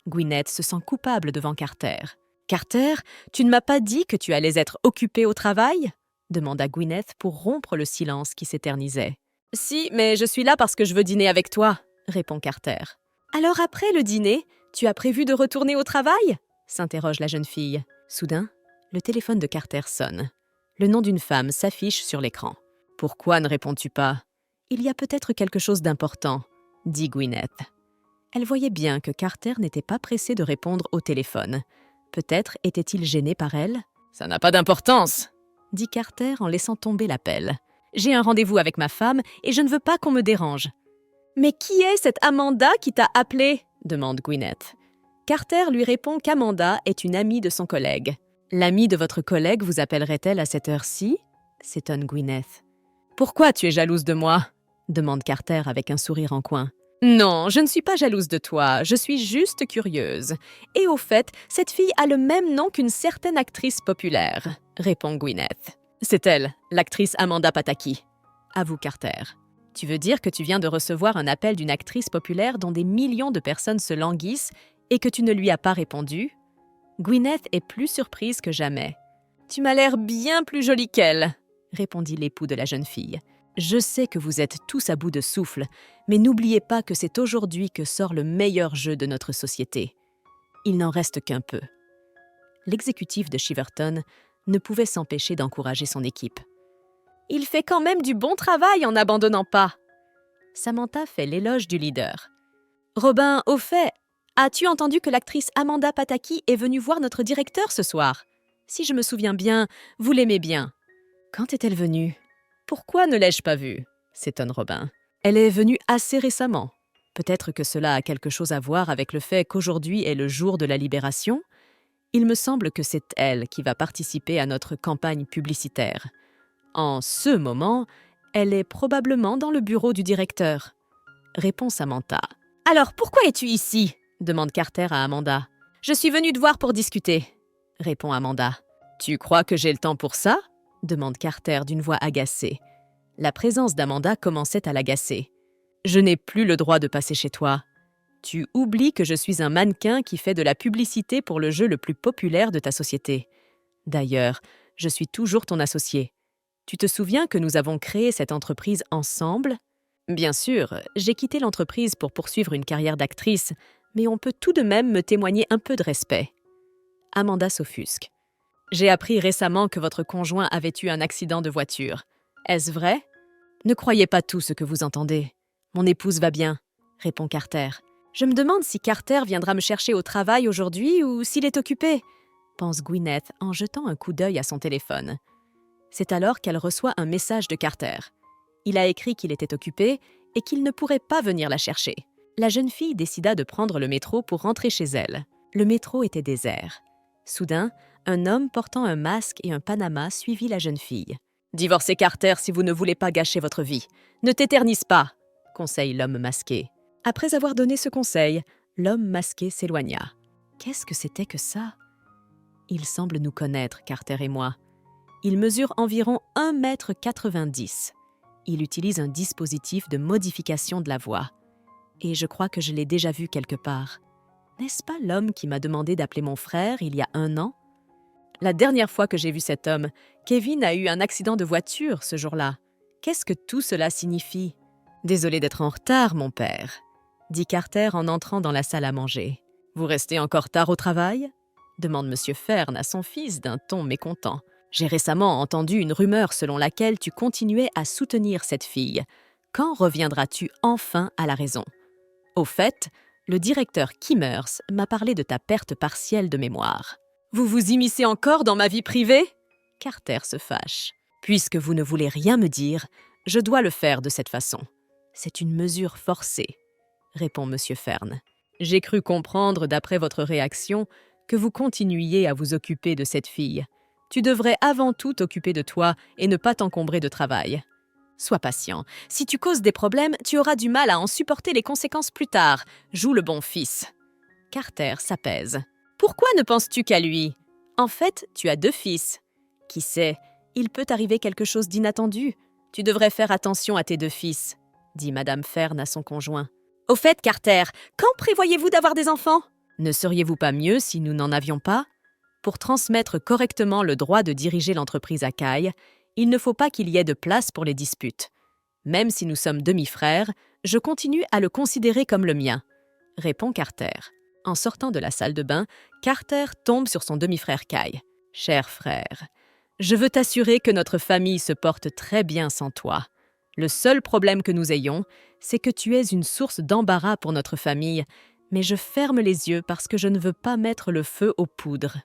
Gwyneth se sent coupable devant Carter. « Carter, tu ne m'as pas dit que tu allais être occupé au travail ?» demanda Gwyneth pour rompre le silence qui s'éternisait. « Si, mais je suis là parce que je veux dîner avec toi, » répond Carter. « Alors après le dîner, tu as prévu de retourner au travail ?» s'interroge la jeune fille. Soudain, le téléphone de Carter sonne. Le nom d'une femme s'affiche sur l'écran. « Pourquoi ne réponds-tu pas ? Il y a peut-être quelque chose d'important, » dit Gwyneth. Elle voyait bien que Carter n'était pas pressé de répondre au téléphone. Peut-être était-il gêné par elle ? « Ça n'a pas d'importance, » dit Carter en laissant tomber l'appel. « J'ai un rendez-vous avec ma femme et je ne veux pas qu'on me dérange. »« Mais qui est cette Amanda qui t'a appelé ?» demande Gwyneth. Carter lui répond qu'Amanda est une amie de son collègue. « L'amie de votre collègue vous appellerait-elle à cette heure-ci ?» s'étonne Gwyneth. « Pourquoi tu es jalouse de moi ?» demande Carter avec un sourire en coin. « Non, je ne suis pas jalouse de toi, je suis juste curieuse. Et au fait, cette fille a le même nom qu'une certaine actrice populaire, » répond Gwyneth. « C'est elle, l'actrice Amanda Pataki, » avoue Carter. « Tu veux dire que tu viens de recevoir un appel d'une actrice populaire dont des millions de personnes se languissent et que tu ne lui as pas répondu ?» Gwyneth est plus surprise que jamais. « Tu m'as l'air bien plus jolie qu'elle, » répondit l'époux de la jeune fille. « Je sais que vous êtes tous à bout de souffle, mais n'oubliez pas que c'est aujourd'hui que sort le meilleur jeu de notre société. Il n'en reste qu'un peu. » L'exécutif de Shiverton ne pouvait s'empêcher d'encourager son équipe. « Il fait quand même du bon travail en n'abandonnant pas. » Samantha fait l'éloge du leader. « Robin, au fait, as-tu entendu que l'actrice Amanda Pataki est venue voir notre directeur ce soir? Si je me souviens bien, vous l'aimez bien. » « Quand est-elle venue ?» Pourquoi ne l'ai-je pas vue? S'étonne Robin. Elle est venue assez récemment. Peut-être que cela a quelque chose à voir avec le fait qu'aujourd'hui est le jour de la libération. Il me semble que c'est elle qui va participer à notre campagne publicitaire. En ce moment, elle est probablement dans le bureau du directeur. Répond Samantha. Alors pourquoi es-tu ici? Demande Carter à Amanda. Je suis venue te voir pour discuter, répond Amanda. Tu crois que j'ai le temps pour ça? Demande Carter d'une voix agacée. La présence d'Amanda commençait à l'agacer. Je n'ai plus le droit de passer chez toi. Tu oublies que je suis un mannequin qui fait de la publicité pour le jeu le plus populaire de ta société. D'ailleurs, je suis toujours ton associé. Tu te souviens que nous avons créé cette entreprise ensemble? Bien sûr, j'ai quitté l'entreprise pour poursuivre une carrière d'actrice, mais on peut tout de même me témoigner un peu de respect. Amanda s'offusque. J'ai appris récemment que votre conjoint avait eu un accident de voiture. Est-ce vrai? Ne croyez pas tout ce que vous entendez. Mon épouse va bien, répond Carter. Je me demande si Carter viendra me chercher au travail aujourd'hui ou s'il est occupé, pense Gwyneth en jetant un coup d'œil à son téléphone. C'est alors qu'elle reçoit un message de Carter. Il a écrit qu'il était occupé et qu'il ne pourrait pas venir la chercher. La jeune fille décida de prendre le métro pour rentrer chez elle. Le métro était désert. Soudain, un homme portant un masque et un panama suivit la jeune fille. « Divorcez Carter si vous ne voulez pas gâcher votre vie. Ne t'éternise pas !» conseille l'homme masqué. Après avoir donné ce conseil, l'homme masqué s'éloigna. Qu'est-ce que c'était que ça? Il semble nous connaître, Carter et moi. Il mesure environ 1,90 m. Il utilise un dispositif de modification de la voix. Et je crois que je l'ai déjà vu quelque part. N'est-ce pas l'homme qui m'a demandé d'appeler mon frère il y a 1 an? La dernière fois que j'ai vu cet homme, Kevin a eu un accident de voiture ce jour-là. Qu'est-ce que tout cela signifie? Désolé d'être en retard, mon père, dit Carter en entrant dans la salle à manger. Vous restez encore tard au travail? Demande M. Fern à son fils d'un ton mécontent. J'ai récemment entendu une rumeur selon laquelle tu continuais à soutenir cette fille. Quand reviendras-tu enfin à la raison? Au fait, le directeur Kimmers m'a parlé de ta perte partielle de mémoire. Vous vous immiscez encore dans ma vie privée? Carter se fâche. Puisque vous ne voulez rien me dire, je dois le faire de cette façon. C'est une mesure forcée, répond M. Fern. J'ai cru comprendre, d'après votre réaction, que vous continuiez à vous occuper de cette fille. Tu devrais avant tout t'occuper de toi et ne pas t'encombrer de travail. Sois patient. Si tu causes des problèmes, tu auras du mal à en supporter les conséquences plus tard. Joue le bon fils. Carter s'apaise. Pourquoi ne penses-tu qu'à lui? En fait, tu as 2 fils. Qui sait, il peut arriver quelque chose d'inattendu. Tu devrais faire attention à tes 2 fils, dit Madame Fern à son conjoint. Au fait, Carter, quand prévoyez-vous d'avoir des enfants? Ne seriez-vous pas mieux si nous n'en avions pas? Pour transmettre correctement le droit de diriger l'entreprise à Kai, il ne faut pas qu'il y ait de place pour les disputes. Même si nous sommes demi-frères, je continue à le considérer comme le mien, répond Carter. En sortant de la salle de bain, Carter tombe sur son demi-frère Kai. Cher frère, je veux t'assurer que notre famille se porte très bien sans toi. Le seul problème que nous ayons, c'est que tu es une source d'embarras pour notre famille, mais je ferme les yeux parce que je ne veux pas mettre le feu aux poudres,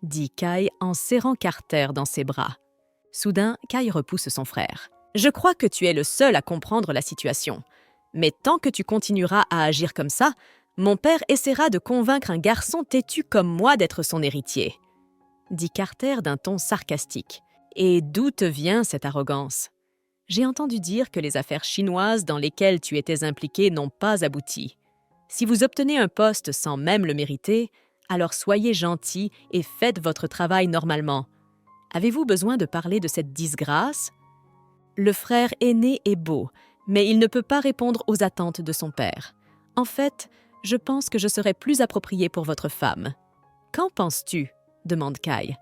dit Kai en serrant Carter dans ses bras. Soudain, Kai repousse son frère. Je crois que tu es le seul à comprendre la situation. Mais tant que tu continueras à agir comme ça, mon père essaiera de convaincre un garçon têtu comme moi d'être son héritier, dit Carter d'un ton sarcastique. Et d'où te vient cette arrogance? J'ai entendu dire que les affaires chinoises dans lesquelles tu étais impliqué n'ont pas abouti. Si vous obtenez un poste sans même le mériter, alors soyez gentil et faites votre travail normalement. Avez-vous besoin de parler de cette disgrâce? Le frère aîné est beau, mais il ne peut pas répondre aux attentes de son père. En fait, je pense que je serais plus appropriée pour votre femme. Qu'en penses-tu? Demande Kai.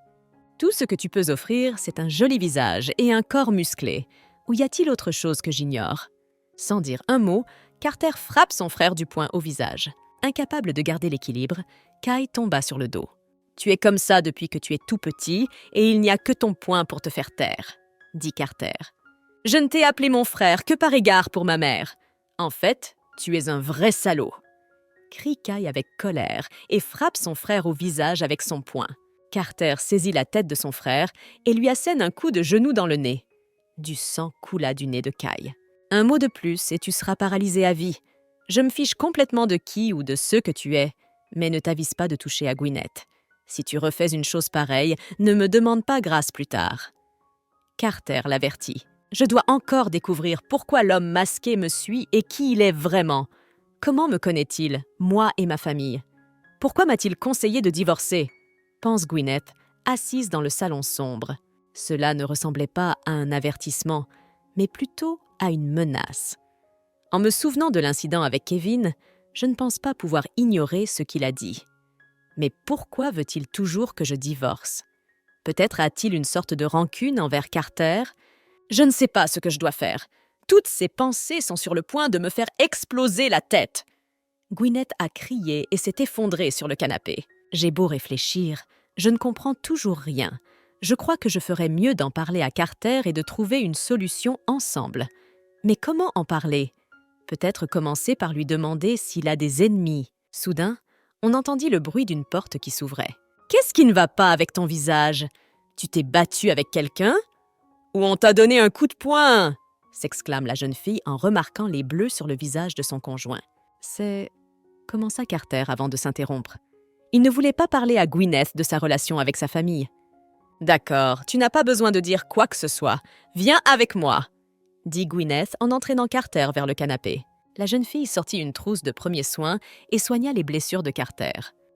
Tout ce que tu peux offrir, c'est un joli visage et un corps musclé. Ou y a-t-il autre chose que j'ignore? Sans dire un mot, Carter frappe son frère du poing au visage. Incapable de garder l'équilibre, Kai tomba sur le dos. Tu es comme ça depuis que tu es tout petit et il n'y a que ton poing pour te faire taire, dit Carter. Je ne t'ai appelé mon frère que par égard pour ma mère. En fait, tu es un vrai salaud, crie Kai avec colère et frappe son frère au visage avec son poing. Carter saisit la tête de son frère et lui assène un coup de genou dans le nez. Du sang coula du nez de Kai. Un mot de plus et tu seras paralysé à vie. Je me fiche complètement de qui ou de ce que tu es, mais ne t'avise pas de toucher à Gwyneth. Si tu refais une chose pareille, ne me demande pas grâce plus tard. Carter l'avertit. Je dois encore découvrir pourquoi l'homme masqué me suit et qui il est vraiment. Comment me connaît-il, moi et ma famille? Pourquoi m'a-t-il conseillé de divorcer? Pense Gwyneth, assise dans le salon sombre. Cela ne ressemblait pas à un avertissement, mais plutôt à une menace. En me souvenant de l'incident avec Kevin, je ne pense pas pouvoir ignorer ce qu'il a dit. Mais pourquoi veut-il toujours que je divorce? Peut-être a-t-il une sorte de rancune envers Carter? Je ne sais pas ce que je dois faire. Toutes ces pensées sont sur le point de me faire exploser la tête. Gwyneth a crié et s'est effondrée sur le canapé. J'ai beau réfléchir, je ne comprends toujours rien. Je crois que je ferais mieux d'en parler à Carter et de trouver une solution ensemble. Mais comment en parler? Peut-être commencer par lui demander s'il a des ennemis. Soudain, on entendit le bruit d'une porte qui s'ouvrait. « Qu'est-ce qui ne va pas avec ton visage? Tu t'es battu avec quelqu'un? Ou on t'a donné un coup de poing ?» s'exclame la jeune fille en remarquant les bleus sur le visage de son conjoint. « C'est... » commença Carter avant de s'interrompre. Il ne voulait pas parler à Gwyneth de sa relation avec sa famille. « D'accord, tu n'as pas besoin de dire quoi que ce soit. Viens avec moi !» dit Gwyneth en entraînant Carter vers le canapé. La jeune fille sortit une trousse de premiers soins et soigna les blessures de Carter.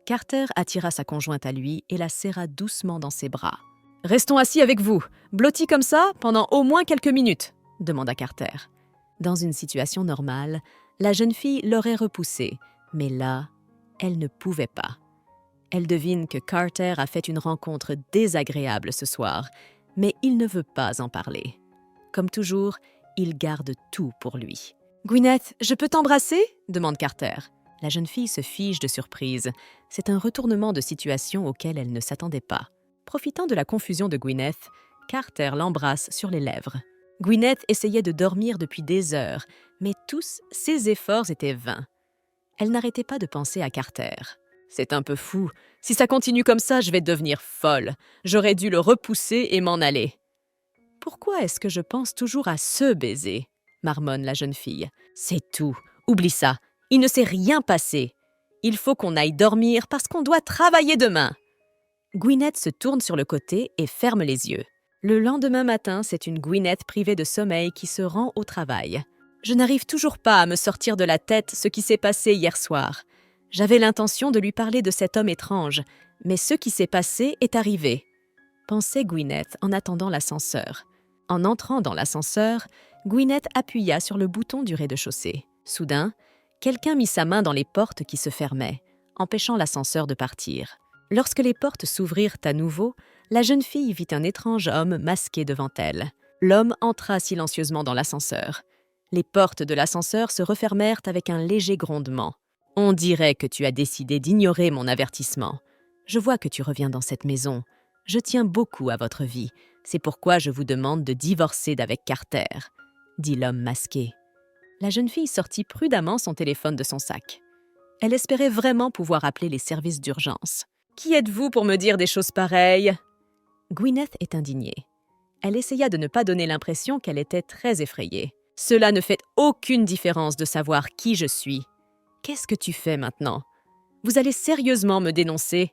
Carter attira sa conjointe à lui et la serra doucement dans ses bras. « Restons assis avec vous, blottis comme ça, pendant au moins quelques minutes !» demanda Carter. Dans une situation normale, la jeune fille l'aurait repoussé, mais là, elle ne pouvait pas. Elle devine que Carter a fait une rencontre désagréable ce soir, mais il ne veut pas en parler. Comme toujours, il garde tout pour lui. « Gwyneth, je peux t'embrasser ?» demande Carter. La jeune fille se fige de surprise. C'est un retournement de situation auquel elle ne s'attendait pas. Profitant de la confusion de Gwyneth, Carter l'embrasse sur les lèvres. Gwyneth essayait de dormir depuis des heures, mais tous ses efforts étaient vains. Elle n'arrêtait pas de penser à Carter. « C'est un peu fou. Si ça continue comme ça, je vais devenir folle. J'aurais dû le repousser et m'en aller. » « Pourquoi est-ce que je pense toujours à ce baiser ?» marmonne la jeune fille. « C'est tout. Oublie ça. Il ne s'est rien passé. Il faut qu'on aille dormir parce qu'on doit travailler demain. » Gwyneth se tourne sur le côté et ferme les yeux. Le lendemain matin, c'est une Gwyneth privée de sommeil qui se rend au travail. « Je n'arrive toujours pas à me sortir de la tête ce qui s'est passé hier soir. J'avais l'intention de lui parler de cet homme étrange, mais ce qui s'est passé est arrivé. » pensait Gwyneth en attendant l'ascenseur. En entrant dans l'ascenseur, Gwyneth appuya sur le bouton du rez-de-chaussée. Soudain, quelqu'un mit sa main dans les portes qui se fermaient, empêchant l'ascenseur de partir. Lorsque les portes s'ouvrirent à nouveau, la jeune fille vit un étrange homme masqué devant elle. L'homme entra silencieusement dans l'ascenseur. Les portes de l'ascenseur se refermèrent avec un léger grondement. « On dirait que tu as décidé d'ignorer mon avertissement. Je vois que tu reviens dans cette maison. Je tiens beaucoup à votre vie. C'est pourquoi je vous demande de divorcer d'avec Carter, » dit l'homme masqué. La jeune fille sortit prudemment son téléphone de son sac. Elle espérait vraiment pouvoir appeler les services d'urgence. « Qui êtes-vous pour me dire des choses pareilles ?» Gwyneth est indignée. Elle essaya de ne pas donner l'impression qu'elle était très effrayée. « Cela ne fait aucune différence de savoir qui je suis. Qu'est-ce que tu fais maintenant? Vous allez sérieusement me dénoncer ?»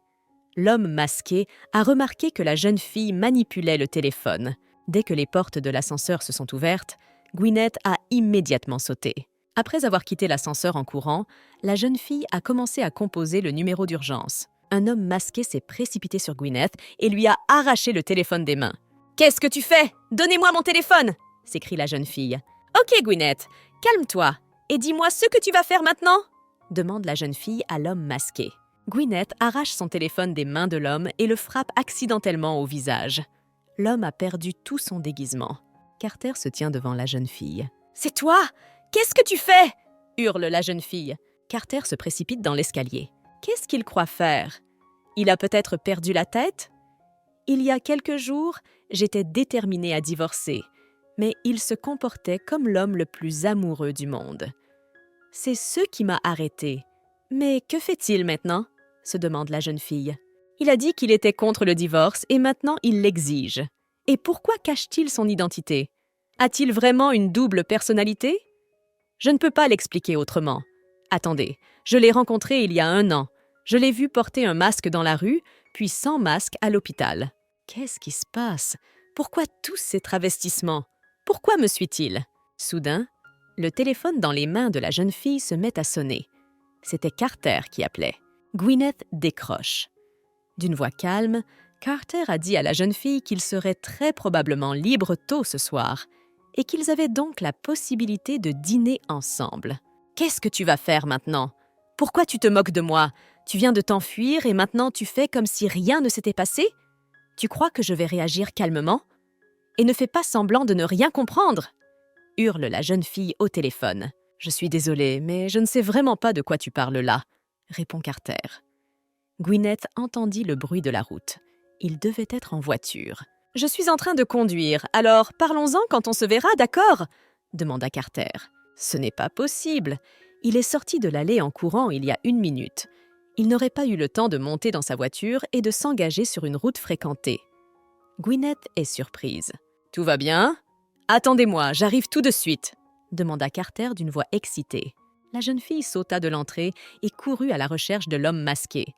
L'homme masqué a remarqué que la jeune fille manipulait le téléphone. Dès que les portes de l'ascenseur se sont ouvertes, Gwyneth a immédiatement sauté. Après avoir quitté l'ascenseur en courant, la jeune fille a commencé à composer le numéro d'urgence. Un homme masqué s'est précipité sur Gwyneth et lui a arraché le téléphone des mains. « Qu'est-ce que tu fais? Donnez-moi mon téléphone !» s'écrie la jeune fille. « Ok, Gwyneth, calme-toi et dis-moi ce que tu vas faire maintenant !» demande la jeune fille à l'homme masqué. Gwyneth arrache son téléphone des mains de l'homme et le frappe accidentellement au visage. L'homme a perdu tout son déguisement. Carter se tient devant la jeune fille. « C'est toi? Qu'est-ce que tu fais ?» hurle la jeune fille. Carter se précipite dans l'escalier. Qu'est-ce qu'il croit faire? Il a peut-être perdu la tête? Il y a quelques jours, j'étais déterminée à divorcer, mais il se comportait comme l'homme le plus amoureux du monde. C'est ce qui m'a arrêtée. Mais que fait-il maintenant? Se demande la jeune fille. Il a dit qu'il était contre le divorce et maintenant il l'exige. Et pourquoi cache-t-il son identité? A-t-il vraiment une double personnalité? Je ne peux pas l'expliquer autrement. Attendez, je l'ai rencontré il y a 1 an. Je l'ai vu porter un masque dans la rue, puis sans masque à l'hôpital. Qu'est-ce qui se passe? Pourquoi tous ces travestissements? Pourquoi me suit-il? Soudain, le téléphone dans les mains de la jeune fille se met à sonner. C'était Carter qui appelait. Gwyneth décroche. D'une voix calme, Carter a dit à la jeune fille qu'il serait très probablement libre tôt ce soir et qu'ils avaient donc la possibilité de dîner ensemble. « Qu'est-ce que tu vas faire maintenant? Pourquoi tu te moques de moi? Tu viens de t'enfuir et maintenant tu fais comme si rien ne s'était passé? Tu crois que je vais réagir calmement? Et ne fais pas semblant de ne rien comprendre !» hurle la jeune fille au téléphone. « Je suis désolée, mais je ne sais vraiment pas de quoi tu parles là », répond Carter. Gwyneth entendit le bruit de la route. Il devait être en voiture. « Je suis en train de conduire, alors parlons-en quand on se verra, d'accord ?» demanda Carter. « Ce n'est pas possible. Il est sorti de l'allée en courant il y a 1 minute. Il n'aurait pas eu le temps de monter dans sa voiture et de s'engager sur une route fréquentée. » Gwyneth est surprise. « Tout va bien? Attendez-moi, j'arrive tout de suite !» demanda Carter d'une voix excitée. La jeune fille sauta de l'entrée et courut à la recherche de l'homme masqué.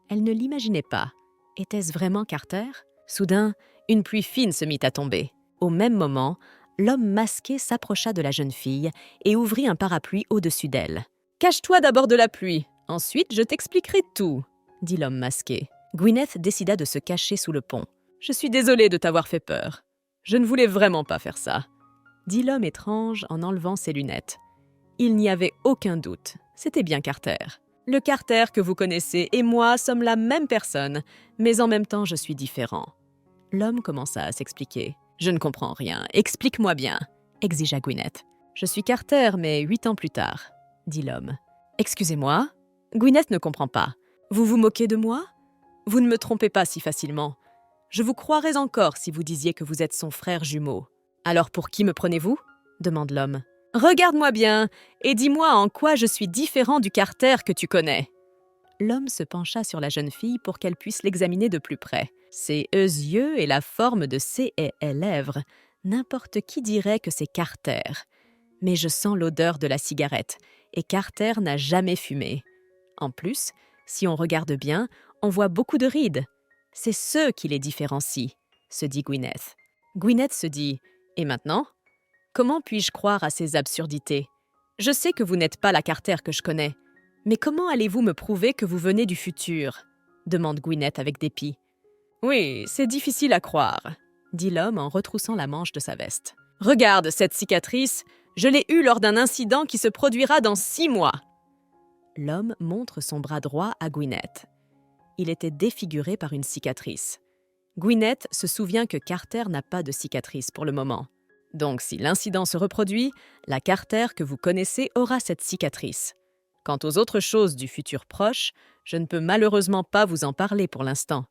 Elle ne l'imaginait pas. Était-ce vraiment Carter? Soudain, une pluie fine se mit à tomber. Au même moment, l'homme masqué s'approcha de la jeune fille et ouvrit un parapluie au-dessus d'elle. « Cache-toi d'abord de la pluie, ensuite je t'expliquerai tout », dit l'homme masqué. Gwyneth décida de se cacher sous le pont. « Je suis désolée de t'avoir fait peur. Je ne voulais vraiment pas faire ça », dit l'homme étrange en enlevant ses lunettes. Il n'y avait aucun doute, c'était bien Carter. « Le Carter que vous connaissez et moi sommes la même personne, mais en même temps je suis différent. » L'homme commença à s'expliquer. « Je ne comprends rien, explique-moi bien », exigea Gwyneth. « Je suis Carter, mais 8 ans plus tard, » dit l'homme. « Excusez-moi ?» Gwyneth ne comprend pas. « Vous vous moquez de moi? Vous ne me trompez pas si facilement. Je vous croirais encore si vous disiez que vous êtes son frère jumeau. »« Alors pour qui me prenez-vous » demande l'homme. « Regarde-moi bien et dis-moi en quoi je suis différent du Carter que tu connais. » L'homme se pencha sur la jeune fille pour qu'elle puisse l'examiner de plus près. Ses yeux et la forme de ses lèvres, n'importe qui dirait que c'est Carter. Mais je sens l'odeur de la cigarette, et Carter n'a jamais fumé. En plus, si on regarde bien, on voit beaucoup de rides. C'est ce qui les différencie, se dit Gwyneth. Gwyneth se dit « Et maintenant ? Comment puis-je croire à ces absurdités? Je sais que vous n'êtes pas la Carter que je connais. Mais comment allez-vous me prouver que vous venez du futur ?» demande Gwyneth avec dépit. « Oui, c'est difficile à croire, » dit l'homme en retroussant la manche de sa veste. « Regarde cette cicatrice, je l'ai eue lors d'un incident qui se produira dans 6 mois. » L'homme montre son bras droit à Gwyneth. Il était défiguré par une cicatrice. Gwyneth se souvient que Carter n'a pas de cicatrice pour le moment. Donc si l'incident se reproduit, la Carter que vous connaissez aura cette cicatrice. Quant aux autres choses du futur proche, je ne peux malheureusement pas vous en parler pour l'instant.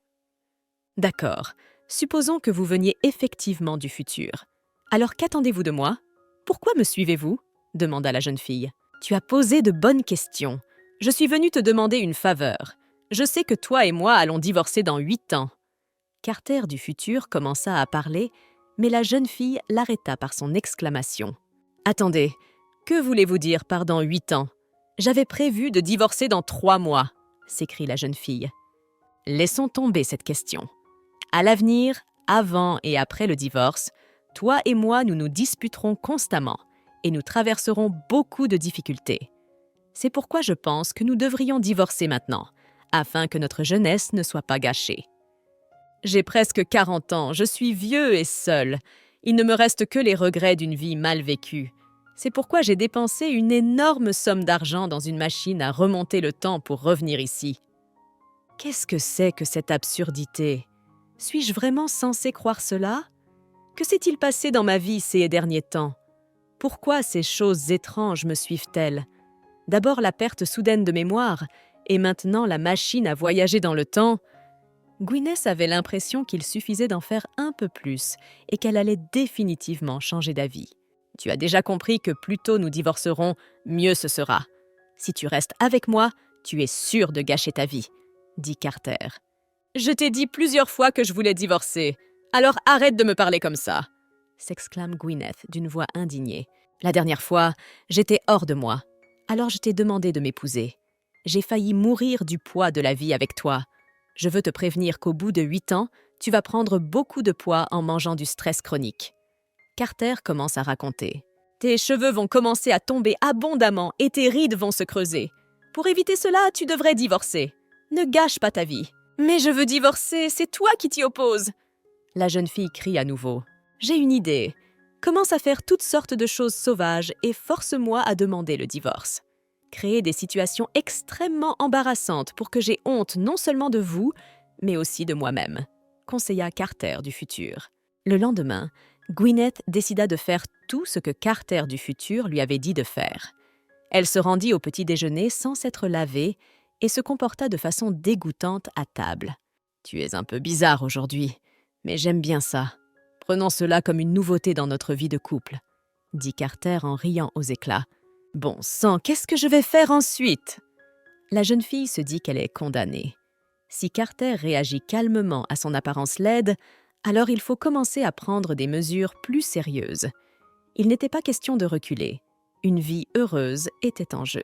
D'accord, supposons que vous veniez effectivement du futur. Alors qu'attendez-vous de moi? Pourquoi me suivez-vous? demanda la jeune fille. Tu as posé de bonnes questions. Je suis venue te demander une faveur. Je sais que toi et moi allons divorcer dans 8 ans. Carter du futur commença à parler, mais la jeune fille l'arrêta par son exclamation. Attendez, que voulez-vous dire par dans 8 ans? J'avais prévu de divorcer dans 3 mois, s'écrie la jeune fille. Laissons tomber cette question. À l'avenir, avant et après le divorce, toi et moi, nous nous disputerons constamment et nous traverserons beaucoup de difficultés. C'est pourquoi je pense que nous devrions divorcer maintenant, afin que notre jeunesse ne soit pas gâchée. J'ai presque 40 ans, je suis vieux et seul. Il ne me reste que les regrets d'une vie mal vécue. C'est pourquoi j'ai dépensé une énorme somme d'argent dans une machine à remonter le temps pour revenir ici. Qu'est-ce que c'est que cette absurdité? Suis-je vraiment censée croire cela? Que s'est-il passé dans ma vie ces derniers temps? Pourquoi ces choses étranges me suivent-elles? D'abord la perte soudaine de mémoire, et maintenant la machine à voyager dans le temps. Gwyneth avait l'impression qu'il suffisait d'en faire un peu plus et qu'elle allait définitivement changer d'avis. « Tu as déjà compris que plus tôt nous divorcerons, mieux ce sera. Si tu restes avec moi, tu es sûr de gâcher ta vie, » dit Carter. « Je t'ai dit plusieurs fois que je voulais divorcer, alors arrête de me parler comme ça. s'exclame Gwyneth d'une voix indignée. La dernière fois, j'étais hors de moi. Alors je t'ai demandé de m'épouser. J'ai failli mourir du poids de la vie avec toi. Je veux te prévenir qu'au bout de 8 ans, tu vas prendre beaucoup de poids en mangeant du stress chronique. Carter commence à raconter. Tes cheveux vont commencer à tomber abondamment et tes rides vont se creuser. Pour éviter cela, tu devrais divorcer. Ne gâche pas ta vie. Mais je veux divorcer, c'est toi qui t'y opposes. La jeune fille crie à nouveau. J'ai une idée. Commence à faire toutes sortes de choses sauvages et force-moi à demander le divorce. Créez des situations extrêmement embarrassantes pour que j'ai honte non seulement de vous, mais aussi de moi-même, conseilla Carter du futur. Le lendemain, Gwyneth décida de faire tout ce que Carter du futur lui avait dit de faire. Elle se rendit au petit déjeuner sans s'être lavée et se comporta de façon dégoûtante à table. « Tu es un peu bizarre aujourd'hui, mais j'aime bien ça. Prenons cela comme une nouveauté dans notre vie de couple, » dit Carter en riant aux éclats. « Bon sang, qu'est-ce que je vais faire ensuite ?» La jeune fille se dit qu'elle est condamnée. Si Carter réagit calmement à son apparence laide, alors il faut commencer à prendre des mesures plus sérieuses. Il n'était pas question de reculer. Une vie heureuse était en jeu.